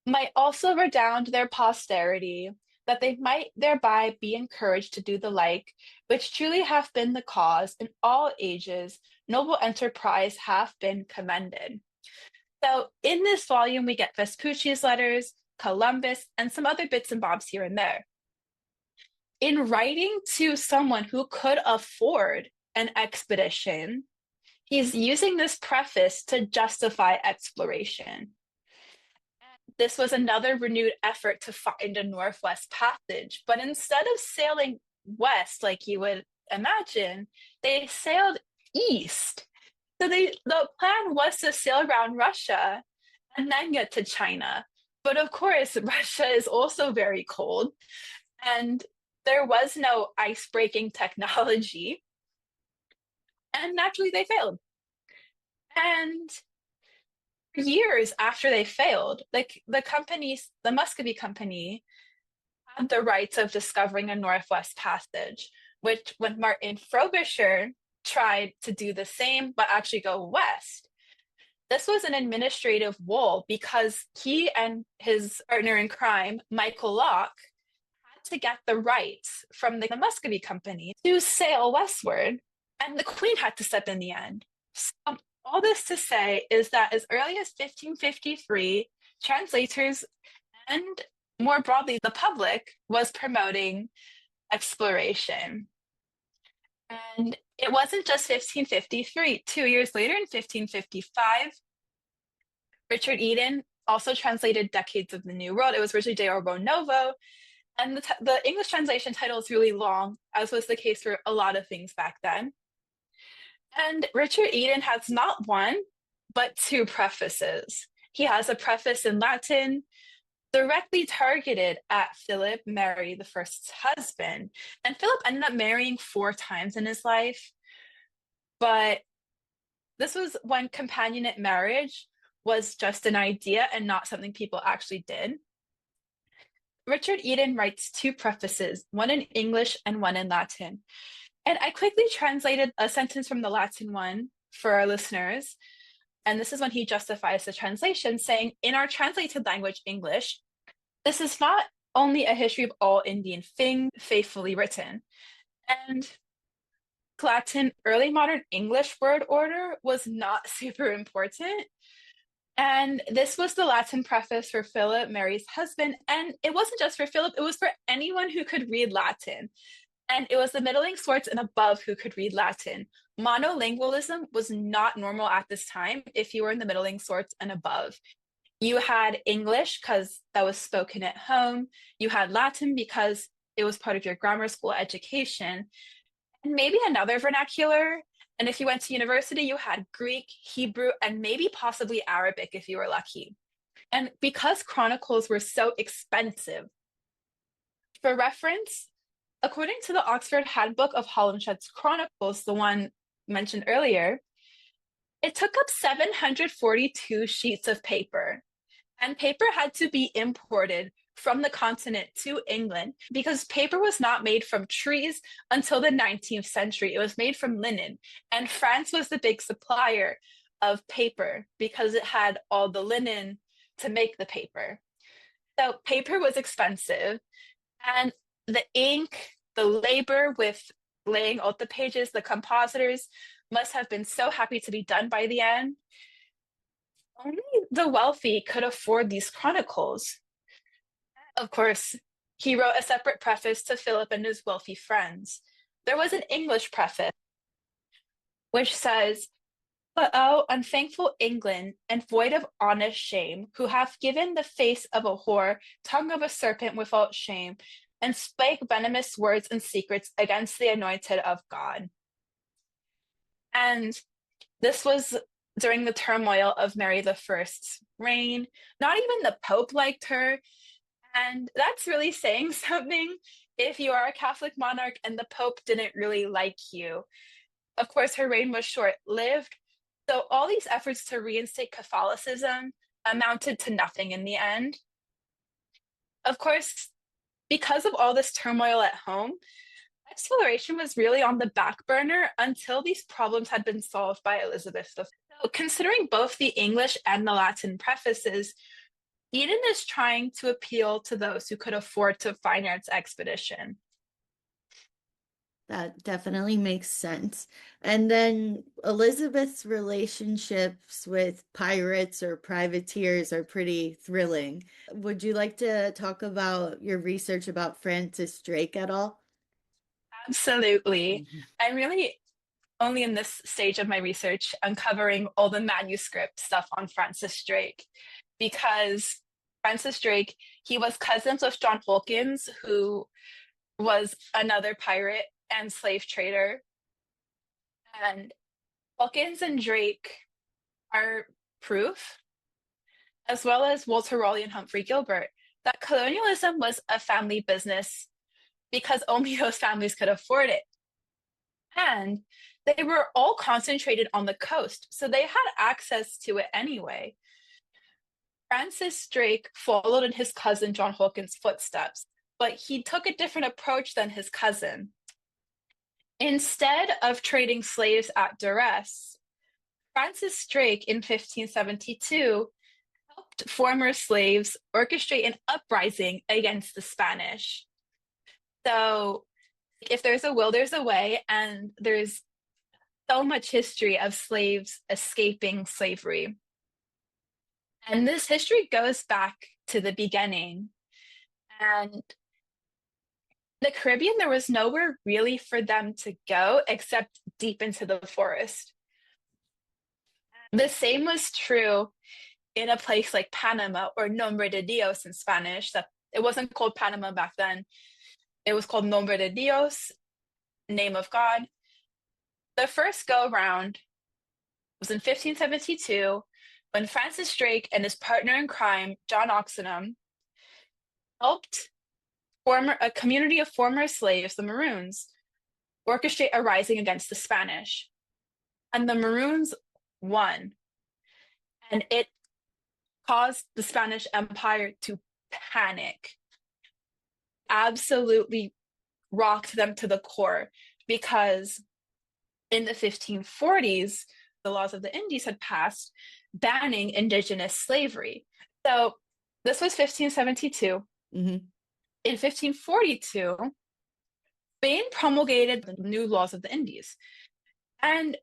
"Might also redound their posterity, that they might thereby be encouraged to do the like, which truly hath been the cause in all ages, noble enterprise hath been commended." So in this volume, we get Vespucci's letters, Columbus, and some other bits and bobs here and there. In writing to someone who could afford an expedition, he's using this preface to justify exploration. this was another renewed effort to find a northwest passage. But instead of sailing west like you would imagine, they sailed east. So the plan was to sail around Russia and then get to China. But of course, Russia is also very cold, and there was no ice-breaking technology. And naturally, they failed. And years after they failed, like the Muscovy Company had the rights of discovering a Northwest Passage, which when Martin Frobisher tried to do the same, but actually go west, this was an administrative woe because he and his partner in crime, Michael Locke, had to get the rights from the Muscovy Company to sail westward, and the Queen had to step in the end. So, all this to say is that as early as 1553, translators and more broadly the public was promoting exploration. And it wasn't just 1553. 2 years later, in 1555, Richard Eden also translated Decades of the New World. It was originally De Orbo Novo, and the English translation title is really long, as was the case for a lot of things back then. And Richard Eden has not one, but two prefaces. He has a preface in Latin directly targeted at Philip, Mary I's husband. And Philip ended up marrying 4 times in his life. But this was when companionate marriage was just an idea and not something people actually did. Richard Eden writes 2 prefaces, one in English and one in Latin. And I quickly translated a sentence from the Latin one for our listeners. And this is when he justifies the translation, saying, in our translated language, English, this is not only a history of all Indian things faithfully written. And Latin early modern English word order was not super important. And this was the Latin preface for Philip, Mary's husband. And it wasn't just for Philip, it was for anyone who could read Latin. And it was the middling sorts and above who could read Latin. Monolingualism was not normal at this time if you were in the middling sorts and above. You had English because that was spoken at home. You had Latin because it was part of your grammar school education. And maybe another vernacular. And if you went to university, you had Greek, Hebrew, and maybe possibly Arabic if you were lucky. And because chronicles were so expensive, for reference, according to the Oxford Handbook of Holinshed's Chronicles, the one mentioned earlier, it took up 742 sheets of paper. And paper had to be imported from the continent to England because paper was not made from trees until the 19th century. It was made from linen. And France was the big supplier of paper because it had all the linen to make the paper. So paper was expensive. And the ink, the labor with laying out the pages, the compositors must have been so happy to be done by the end. Only the wealthy could afford these chronicles. Of course, he wrote a separate preface to Philip and his wealthy friends. There was an English preface, which says, but oh, unthankful England, and void of honest shame, who hath given the face of a whore, tongue of a serpent without shame, and spake venomous words and secrets against the anointed of God. And this was during the turmoil of Mary I's reign. Not even the Pope liked her. And that's really saying something if you are a Catholic monarch and the Pope didn't really like you. Of course, her reign was short-lived. So all these efforts to reinstate Catholicism amounted to nothing in the end. Of course, because of all this turmoil at home, exploration was really on the back burner until these problems had been solved by Elizabeth I. So considering both the English and the Latin prefaces, Eden is trying to appeal to those who could afford to finance expedition.
That definitely makes sense. And then Elizabeth's relationships with pirates or privateers are pretty thrilling. Would you like to talk about your research about Francis Drake at all?
Absolutely. I'm really only in this stage of my research uncovering all the manuscript stuff on Francis Drake because Francis Drake, he was cousins with John Hawkins, who was another pirate and slave trader. And Hawkins and Drake are proof, as well as Walter Raleigh and Humphrey Gilbert, that colonialism was a family business because only those families could afford it. And they were all concentrated on the coast, so they had access to it anyway. Francis Drake followed in his cousin John Hawkins' footsteps, but he took a different approach than his cousin. Instead of trading slaves at duress, Francis Drake in 1572 helped former slaves orchestrate an uprising against the Spanish. So, if there's a will, there's a way, and there's so much history of slaves escaping slavery. And this history goes back to the beginning. And the Caribbean, there was nowhere really for them to go except deep into the forest. The same was true in a place like Panama, or Nombre de Dios in Spanish. That it wasn't called Panama back then. It was called Nombre de Dios, name of God. The first go round was in 1572 when Francis Drake and his partner in crime, John Oxenham, helped form a community of former slaves, the Maroons, orchestrate a rising against the Spanish. And the Maroons won. And it caused the Spanish Empire to panic. Absolutely rocked them to the core, because in the 1540s, the laws of the Indies had passed banning indigenous slavery. So this was 1572.
Mm-hmm.
In 1542, Spain promulgated the new laws of the Indies. And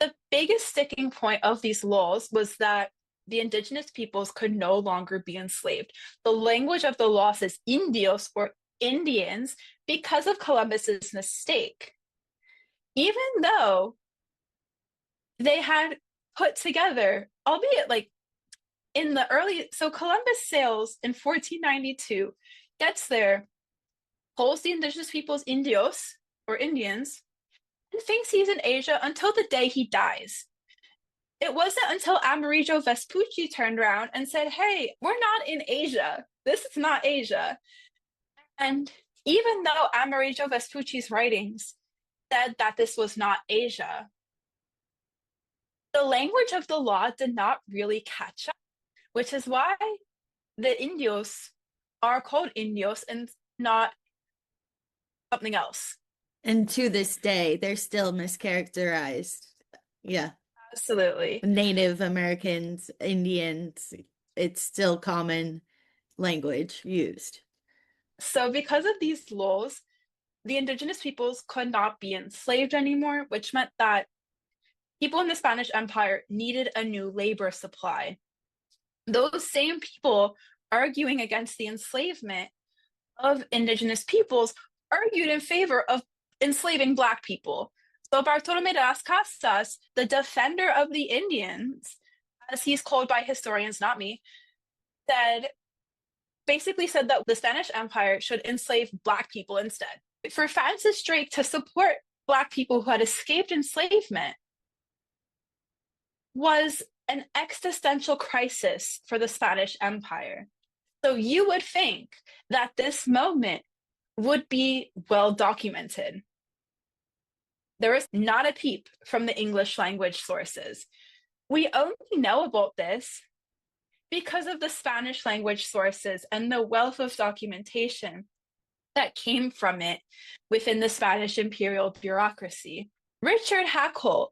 the biggest sticking point of these laws was that the indigenous peoples could no longer be enslaved. The language of the law says indios, or Indians, because of Columbus's mistake. Even though they had put together, albeit like in the early, so Columbus sails in 1492, gets there, calls the indigenous peoples indios, or Indians, and thinks he's in Asia until the day he dies. It wasn't until Amerigo Vespucci turned around and said, hey, we're not in Asia. This is not Asia. And even though Amerigo Vespucci's writings said that this was not Asia, the language of the law did not really catch up, which is why the indios are called indios and not something else.
And to this day, they're still mischaracterized. Yeah.
Absolutely.
Native Americans, Indians, it's still common language used.
So because of these laws, the indigenous peoples could not be enslaved anymore, which meant that people in the Spanish Empire needed a new labor supply. Those same people arguing against the enslavement of indigenous peoples argued in favor of enslaving Black people. So Bartolomé de las Casas, the defender of the Indians, as he's called by historians, not me, basically said that the Spanish Empire should enslave Black people instead. For Francis Drake to support Black people who had escaped enslavement was an existential crisis for the Spanish Empire. So you would think that this moment would be well documented. There is not a peep from the English language sources. We only know about this because of the Spanish language sources and the wealth of documentation that came from it within the Spanish imperial bureaucracy. Richard Hakluyt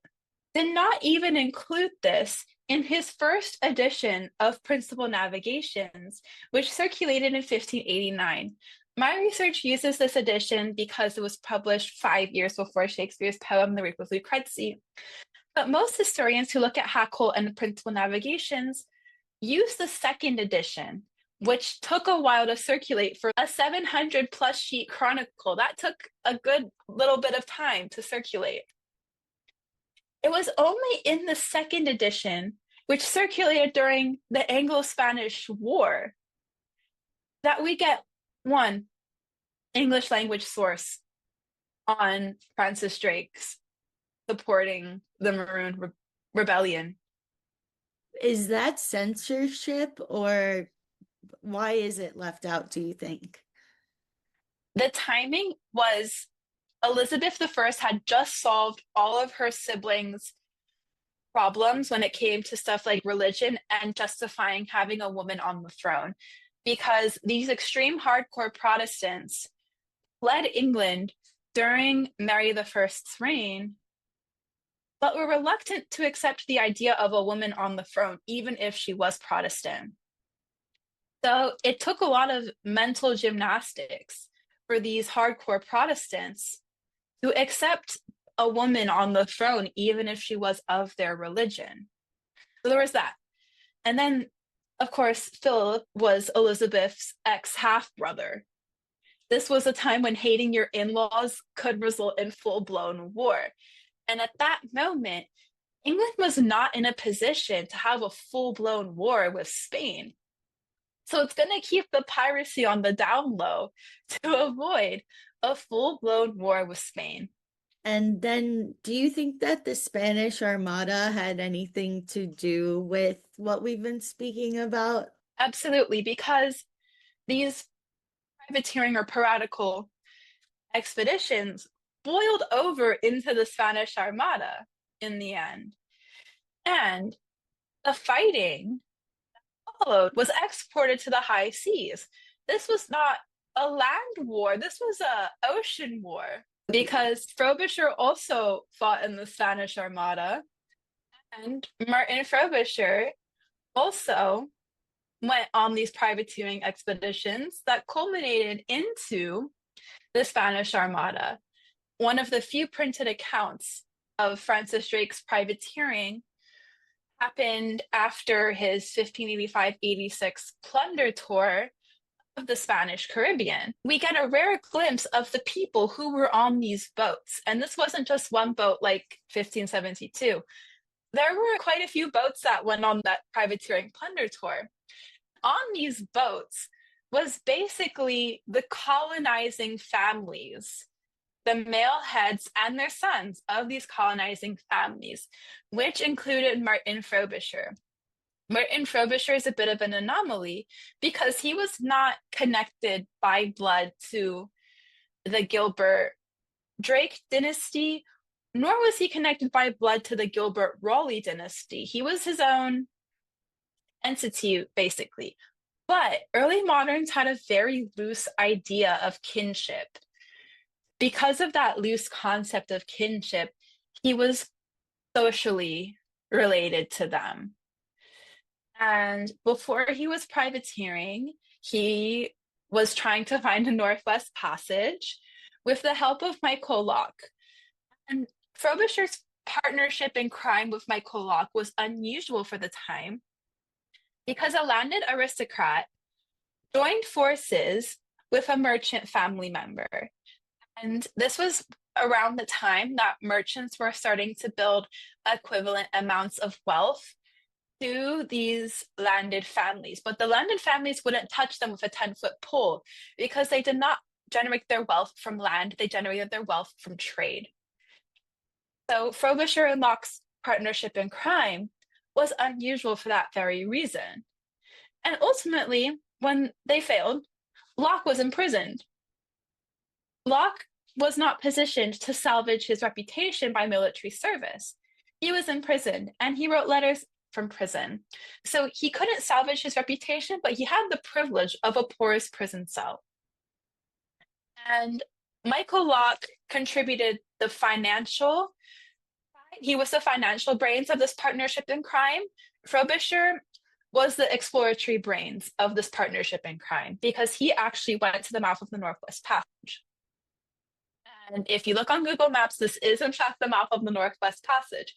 did not even include this in his first edition of Principal Navigations, which circulated in 1589. My research uses this edition because it was published 5 years before Shakespeare's poem, The Rape of Lucrece. But most historians who look at Hakluyt and Principal Navigations use the second edition, which took a while to circulate for a 700 plus sheet chronicle. That took a good little bit of time to circulate. It was only in the second edition, which circulated during the Anglo-Spanish War, that we get one English language source on Francis Drake's supporting the Rebellion.
Is that censorship, or why is it left out, do you think?
The timing was Elizabeth I had just solved all of her siblings' problems when it came to stuff like religion and justifying having a woman on the throne. Because these extreme hardcore Protestants fled England during Mary I's reign, but were reluctant to accept the idea of a woman on the throne, even if she was Protestant. So it took a lot of mental gymnastics for these hardcore Protestants to accept a woman on the throne, even if she was of their religion. So there was that. And then, of course, Philip was Elizabeth's ex-half-brother. This was a time when hating your in-laws could result in full-blown war. And at that moment, England was not in a position to have a full-blown war with Spain. So it's going to keep the piracy on the down low to avoid a full-blown war with Spain.
And then, do you think that the Spanish Armada had anything to do with what we've been speaking about?
Absolutely, because these privateering or piratical expeditions boiled over into the Spanish Armada in the end. And the fighting followed was exported to the high seas. This was not a land war, this was an ocean war, because Frobisher also fought in the Spanish Armada, and Martin Frobisher also went on these privateering expeditions that culminated into the Spanish Armada. One of the few printed accounts of Francis Drake's privateering happened after his 1585-86 plunder tour of the Spanish Caribbean. We get a rare glimpse of the people who were on these boats. And this wasn't just one boat like 1572. There were quite a few boats that went on that privateering plunder tour. On these boats was basically the colonizing families, the male heads and their sons of these colonizing families, which included Martin Frobisher. Martin Frobisher is a bit of an anomaly because he was not connected by blood to the Gilbert Drake dynasty, nor was he connected by blood to the Gilbert Raleigh dynasty. He was his own entity, basically. But early moderns had a very loose idea of kinship. Because of that loose concept of kinship, he was socially related to them. And before he was privateering, he was trying to find a Northwest Passage with the help of Michael Locke. And Frobisher's partnership in crime with Michael Locke was unusual for the time because a landed aristocrat joined forces with a merchant family member. And this was around the time that merchants were starting to build equivalent amounts of wealth to these landed families. But the landed families wouldn't touch them with a 10-foot pole because they did not generate their wealth from land, they generated their wealth from trade. So Frobisher and Locke's partnership in crime was unusual for that very reason. And ultimately, when they failed, Locke was imprisoned. Locke was not positioned to salvage his reputation by military service. He was imprisoned and he wrote letters from prison. So he couldn't salvage his reputation, but he had the privilege of a porous prison cell. And Michael Locke contributed the financial, he was the financial brains of this partnership in crime. Frobisher was the exploratory brains of this partnership in crime because he actually went to the mouth of the Northwest Passage. And if you look on Google Maps, this is in fact the mouth of the Northwest Passage.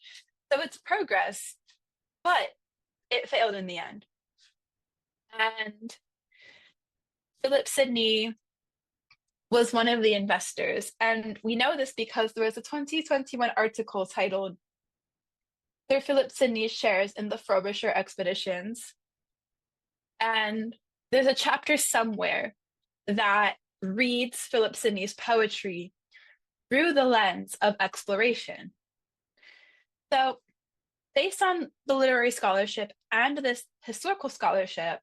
So it's progress, but it failed in the end. And Philip Sidney was one of the investors. And we know this because there was a 2021 article titled Sir Philip Sidney's Shares in the Frobisher Expeditions. And there's a chapter somewhere that reads Philip Sidney's poetry through the lens of exploration. So, based on the literary scholarship and this historical scholarship,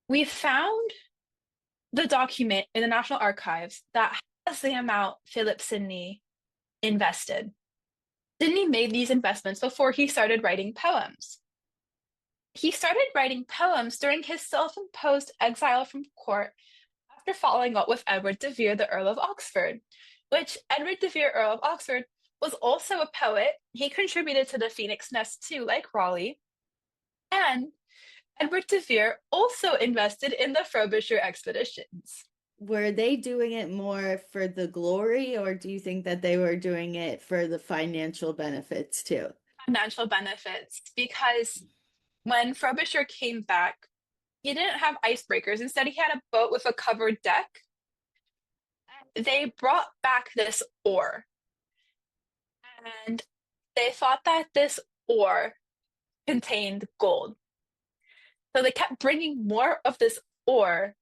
we found the document in the National Archives that has the amount Philip Sidney invested. Sidney made these investments before he started writing poems. He started writing poems during his self-imposed exile from court after falling out with Edward de Vere, the Earl of Oxford, which Edward de Vere, Earl of Oxford, was also a poet. He contributed to the Phoenix Nest too, like Raleigh. And Edward de Vere also invested in the Frobisher expeditions.
Were they doing it more for the glory, or do you think that they were doing it for the financial benefits too?
Financial benefits, because when Frobisher came back, he didn't have icebreakers. Instead, he had a boat with a covered deck. They brought back this ore, and they thought that this ore contained gold. So they kept bringing more of this ore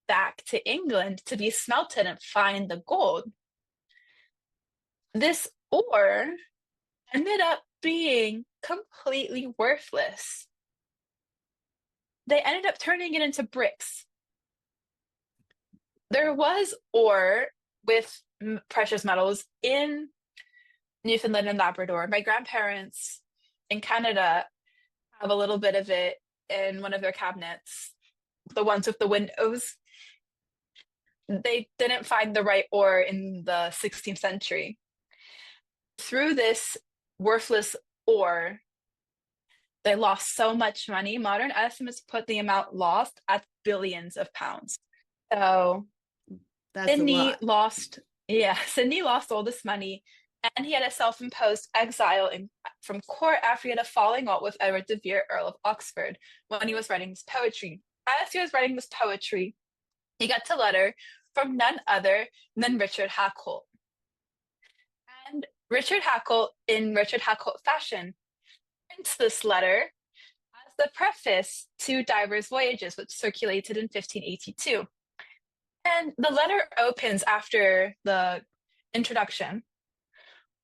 back to England to be smelted and find the gold. This ore ended up being completely worthless. They ended up turning it into bricks. There was ore with precious metals in Newfoundland and Labrador. My grandparents in Canada have a little bit of it in one of their cabinets, the ones with the windows. They didn't find the right ore in the 16th century. Through this worthless ore, they lost so much money. Modern estimates put the amount lost at billions of pounds. So
That's
Sidney lost all this money, and he had a self-imposed exile from court after he had a falling out with Edward de Vere, Earl of Oxford, when he was writing his poetry. As he was writing this poetry, he got a letter from none other than Richard Hakluyt. And Richard Hakluyt, in Richard Hakluyt fashion, prints this letter as the preface to Divers Voyages, which circulated in 1582. And the letter opens after the introduction.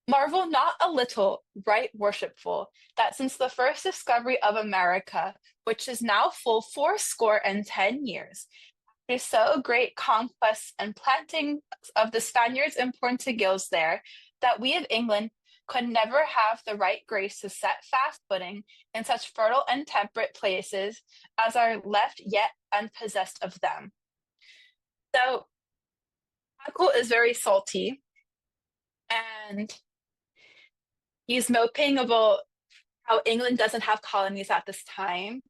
Marvel not a little, right worshipful, that since the first discovery of America, which is now full 80 years, after so great conquests and plantings of the Spaniards and Portuguese there, that we of England could never have the right grace to set fast footing in such fertile and temperate places as are left yet unpossessed of them. So, Hakluyt is very salty, and he's moping about how England doesn't have colonies at this time.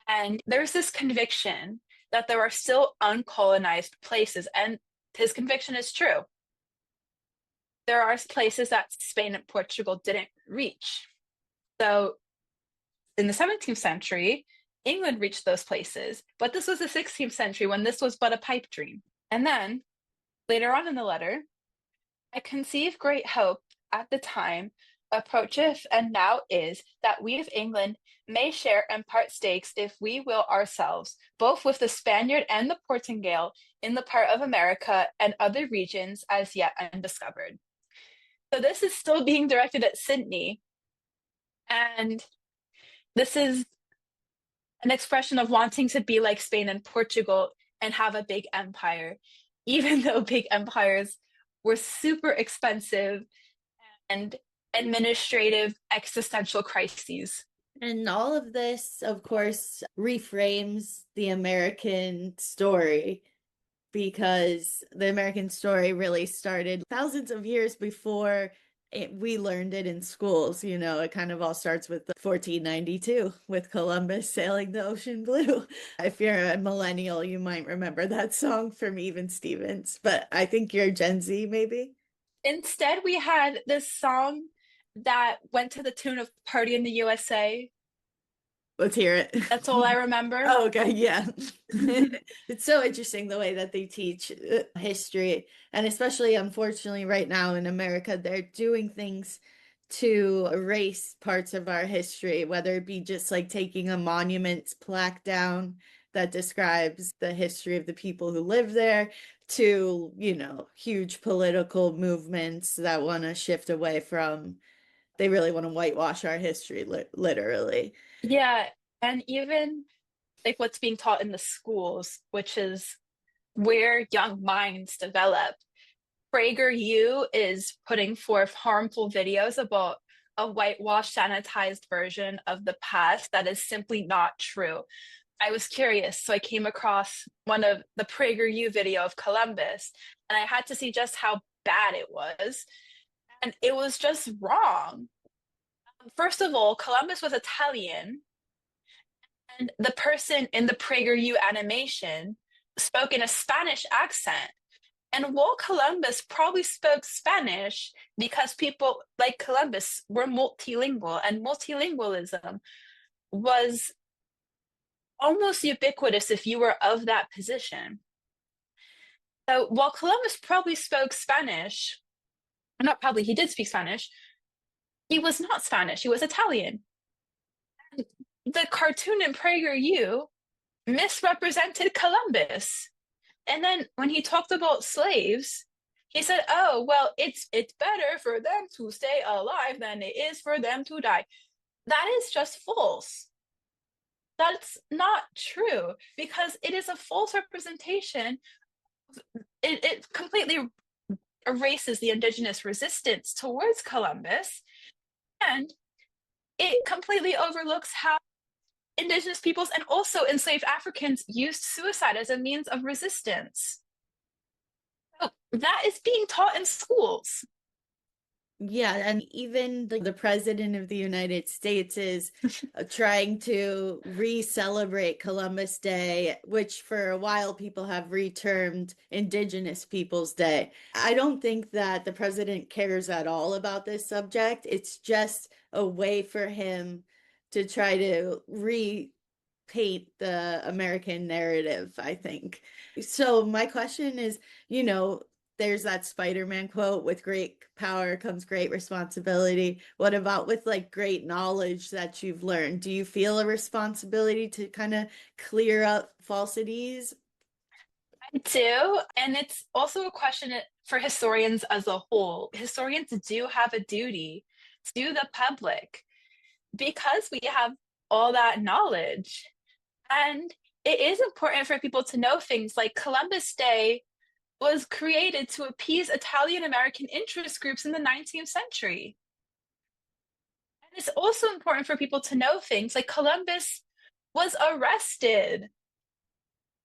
And there's this conviction that there are still uncolonized places, and his conviction is true. There are places that Spain and Portugal didn't reach. So in the 17th century, England reached those places, but this was the 16th century when this was but a pipe dream. And then later on in the letter, I conceive great hope at the time approacheth and now is that we of England may share and part stakes if we will ourselves, both with the Spaniard and the Portingale in the part of America and other regions as yet undiscovered. So this is still being directed at Sidney, and this is an expression of wanting to be like Spain and Portugal and have a big empire, even though big empires were super expensive and administrative existential crises.
And all of this, of course, reframes the American story, because the American story really started thousands of years before we learned it in schools. You know, it kind of all starts with 1492 with Columbus sailing the ocean blue. If you're a millennial, you might remember that song from Even Stevens, but I think you're Gen Z maybe.
Instead, we had this song that went to the tune of Party in the USA.
Let's hear it.
That's all I remember.
Oh, okay, yeah. It's so interesting the way that they teach history, and especially, unfortunately, right now in America, they're doing things to erase parts of our history, whether it be just like taking a monument plaque down that describes the history of the people who live there to, huge political movements that want to shift away from, they really want to whitewash our history, literally.
Yeah, and even like what's being taught in the schools, which is where young minds develop. PragerU is putting forth harmful videos about a whitewashed, sanitized version of the past that is simply not true. I was curious, so I came across one of the PragerU video of Columbus, and I had to see just how bad it was. And it was just wrong. First of all, Columbus was Italian, and the person in the PragerU animation spoke in a Spanish accent. And while Columbus probably spoke Spanish because people like Columbus were multilingual, and multilingualism was almost ubiquitous if you were of that position. So while Columbus probably spoke Spanish, not probably, he did speak Spanish, he was not Spanish, he was Italian. The cartoon in PragerU misrepresented Columbus. And then when he talked about slaves, he said, "Oh, well, it's better for them to stay alive than it is for them to die." That is just false. That's not true because it is a false representation. It completely erases the indigenous resistance towards Columbus, and it completely overlooks how indigenous peoples and also enslaved Africans used suicide as a means of resistance. So that is being taught in schools.
Yeah, and even the president of the United States is trying to re-celebrate Columbus Day, which for a while people have retermed Indigenous Peoples Day. I don't think that the president cares at all about this subject. It's just a way for him to try to repaint the American narrative, I think. So my question is, there's that Spider-Man quote, with great power comes great responsibility. What about with like great knowledge that you've learned? Do you feel a responsibility to kind of clear up falsities?
I do. And it's also a question for historians as a whole. Historians do have a duty to the public because we have all that knowledge. And it is important for people to know things like Columbus Day was created to appease Italian American interest groups in the 19th century. And it's also important for people to know things like Columbus was arrested.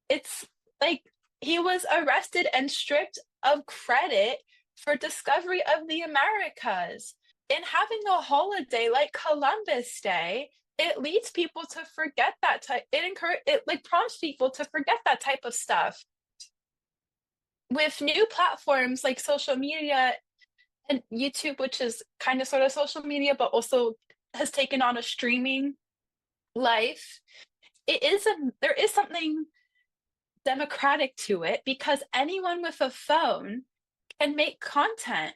It's like he was arrested and stripped of credit for discovery of the Americas. In having a holiday like Columbus Day, it leads people to forget that type. It like prompts people to forget that type of stuff. With new platforms like social media and YouTube, which is kind of sort of social media, but also has taken on a streaming life, there is something democratic to it because anyone with a phone can make content.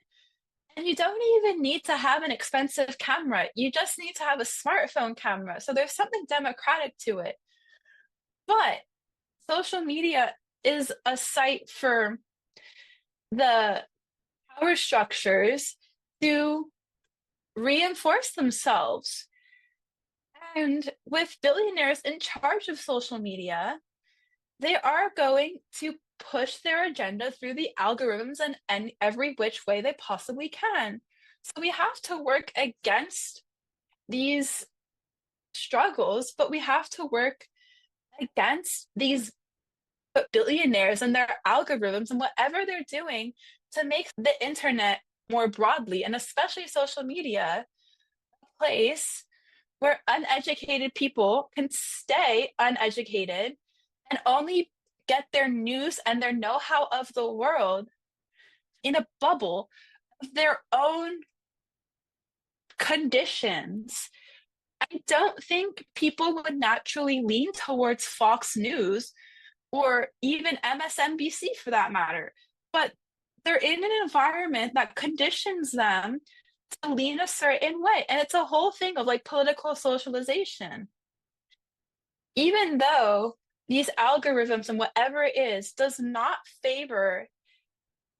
And you don't even need to have an expensive camera. You just need to have a smartphone camera. So there's something democratic to it. But social media is a site for the power structures to reinforce themselves. And with billionaires in charge of social media, they are going to push their agenda through the algorithms and every which way they possibly can. So we have to work against these struggles, but we have to work against these billionaires and their algorithms and whatever they're doing to make the internet more broadly, and especially social media, a place where uneducated people can stay uneducated and only get their news and their know-how of the world in a bubble of their own conditions. I don't think people would naturally lean towards Fox News or even MSNBC for that matter, but they're in an environment that conditions them to lean a certain way. And it's a whole thing of like political socialization. Even though these algorithms and whatever it is does not favor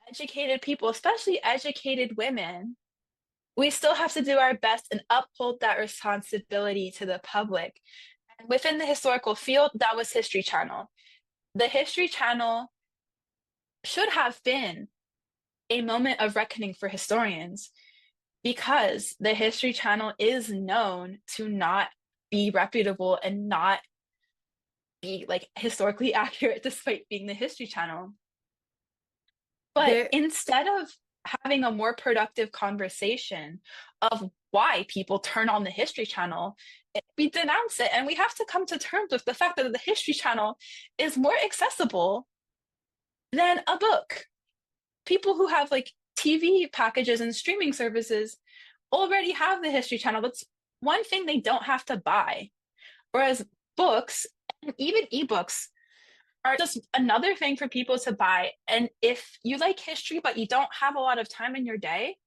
educated people, especially educated women. We still have to do our best and uphold that responsibility to the public. And within the historical field, that was History Channel. The History Channel should have been a moment of reckoning for historians because the History Channel is known to not be reputable and not be like historically accurate despite being the History Channel. But
There,
instead of having a more productive conversation of why people turn on the History Channel, we denounce it. And we have to come to terms with the fact that the History Channel is more accessible than a book. People who have like TV packages and streaming services already have the History Channel. That's one thing they don't have to buy. Whereas books and even ebooks are just another thing for people to buy. And if you like history, but you don't have a lot of time in your day,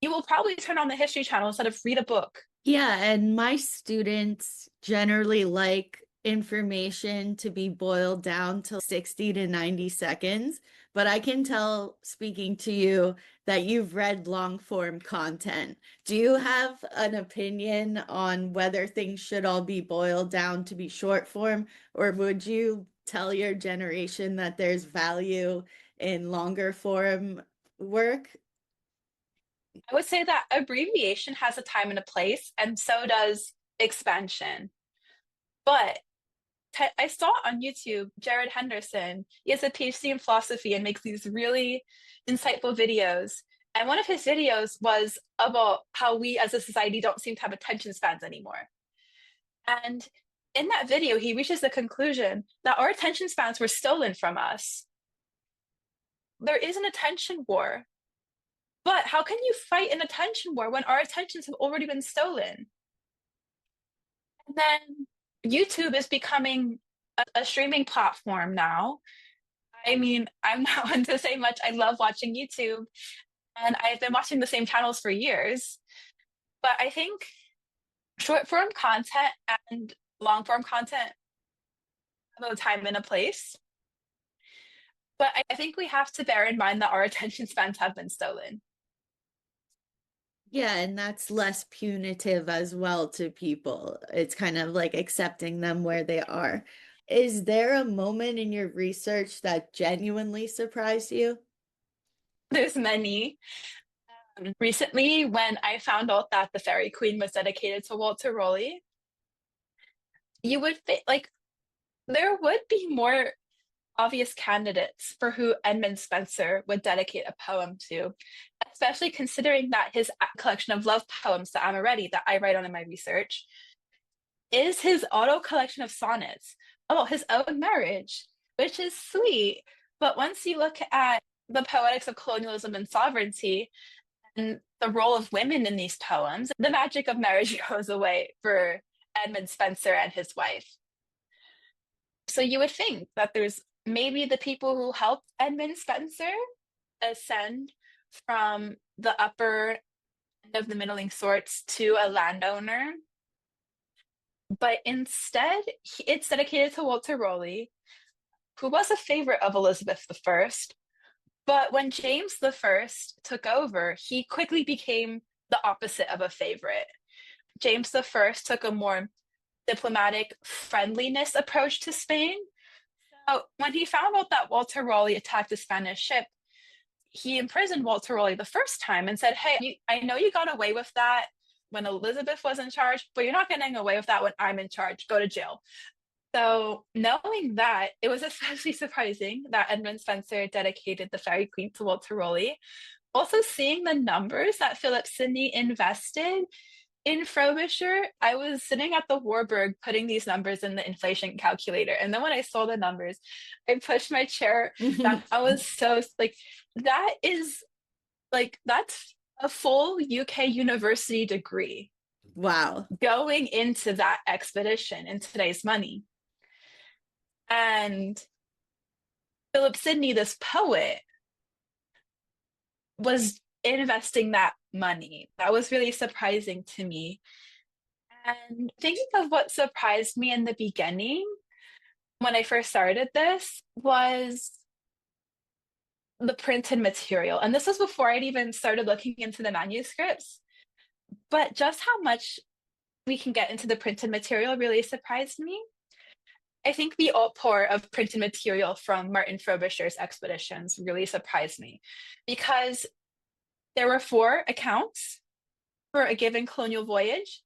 you will probably turn on the History Channel instead of read a book.
yeah, and my students generally like information to be boiled down to 60 to 90 seconds, but I can tell speaking to you that you've read long form content. Do you have an opinion on whether things should all be boiled down to be short form, or would you tell your generation that there's value in longer form work?
I would say that abbreviation has a time and a place, and so does expansion. But I saw on YouTube Jared Henderson. He has a PhD in philosophy and makes these really insightful videos. And one of his videos was about how we as a society don't seem to have attention spans anymore. And in that video, he reaches the conclusion that our attention spans were stolen from us. There is an attention war. But how can you fight an attention war when our attentions have already been stolen? And then YouTube is becoming a streaming platform now. I mean, I'm not one to say much. I love watching YouTube, and I've been watching the same channels for years. But I think short form content and long form content have a time and a place. But I think we have to bear in mind that our attention spans have been stolen.
Yeah, and that's less punitive as well to people. It's kind of like accepting them where they are. Is there a moment in your research that genuinely surprised you?
There's many. Recently, when I found out that the Fairy Queen was dedicated to Walter Raleigh, you would think like there would be more obvious candidates for who Edmund Spenser would dedicate a poem to, especially considering that his collection of love poems, the Amoretti, that I write on in my research, is his auto collection of sonnets about his own marriage, which is sweet. But once you look at the poetics of colonialism and sovereignty and the role of women in these poems, the magic of marriage goes away for Edmund Spenser and his wife. So you would think that there's maybe the people who helped Edmund Spenser ascend from the upper end of the middling sorts to a landowner. But instead, it's dedicated to Walter Raleigh, who was a favorite of Elizabeth I. But when James I took over, he quickly became the opposite of a favorite. James I took a more diplomatic friendliness approach to Spain. So when he found out that Walter Raleigh attacked a Spanish ship, he imprisoned Walter Raleigh the first time and said, hey, I know you got away with that when Elizabeth was in charge, but you're not getting away with that when I'm in charge. Go to jail. So knowing that, it was especially surprising that Edmund Spenser dedicated the Fairy Queen to Walter Raleigh. Also seeing the numbers that Philip Sidney invested in Frobisher, I was sitting at the Warburg putting these numbers in the inflation calculator. And then when I saw the numbers, I pushed my chair down. I was so like, that's a full UK university degree.
Wow.
Going into that expedition in today's money. And Philip Sidney, this poet, was investing that money. That was really surprising to me. And thinking of what surprised me in the beginning, when I first started this was the printed material. And this was before I'd even started looking into the manuscripts. But just how much we can get into the printed material really surprised me. I think the outpour of printed material from Martin Frobisher's expeditions really surprised me because there were 4 accounts for a given colonial voyage,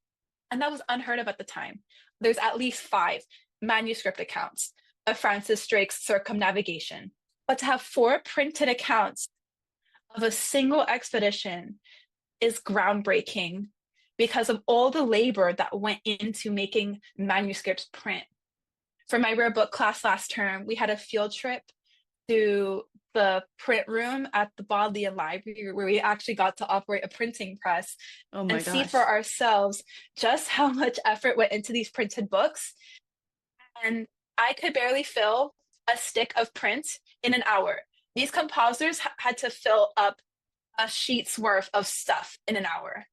and that was unheard of at the time. There's at least 5 manuscript accounts of Francis Drake's circumnavigation. But to have 4 printed accounts of a single expedition is groundbreaking because of all the labor that went into making manuscripts print. For my rare book class last term, we had a field trip to the print room at the Bodleian Library where we actually got to operate a printing press
Oh my
and see
gosh.
for ourselves just how much effort went into these printed books. And I could barely fill a stick of print in an hour. These compositors had to fill up a sheet's worth of stuff in an hour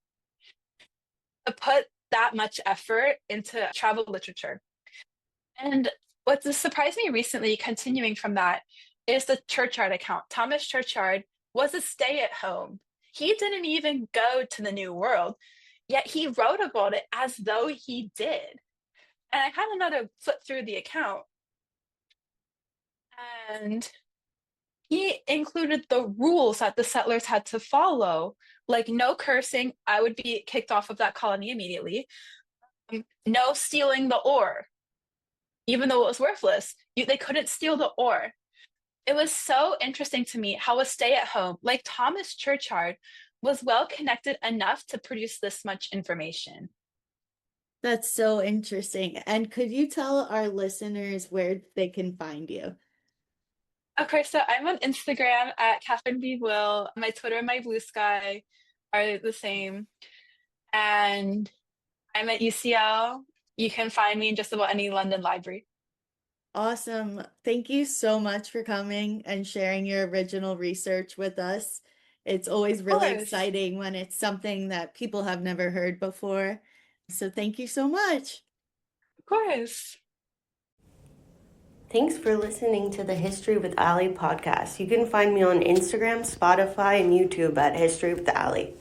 to put that much effort into travel literature. And what surprised me recently, continuing from that, is the Churchyard account. Thomas Churchyard was a stay-at-home. He didn't even go to the New World, yet he wrote about it as though he did. And I had another flip through the account, and he included the rules that the settlers had to follow, like no cursing. I would be kicked off of that colony immediately. No stealing the ore, even though it was worthless. They couldn't steal the ore. It was so interesting to me how a stay-at-home like Thomas Churchyard was well connected enough to produce this much information.
That's so interesting. And could you tell our listeners where they can find you?
Okay, so I'm on Instagram at Catherine B. Will. My Twitter and my Blue Sky are the same. And I'm at UCL. You can find me in just about any London library.
Awesome. Thank you so much for coming and sharing your original research with us. It's always
Of
really
course.
exciting when it's something that people have never heard before. So thank you so much.
Of course.
Thanks for listening to the History with Ali podcast. You can find me on Instagram, Spotify, and YouTube at History with Ali.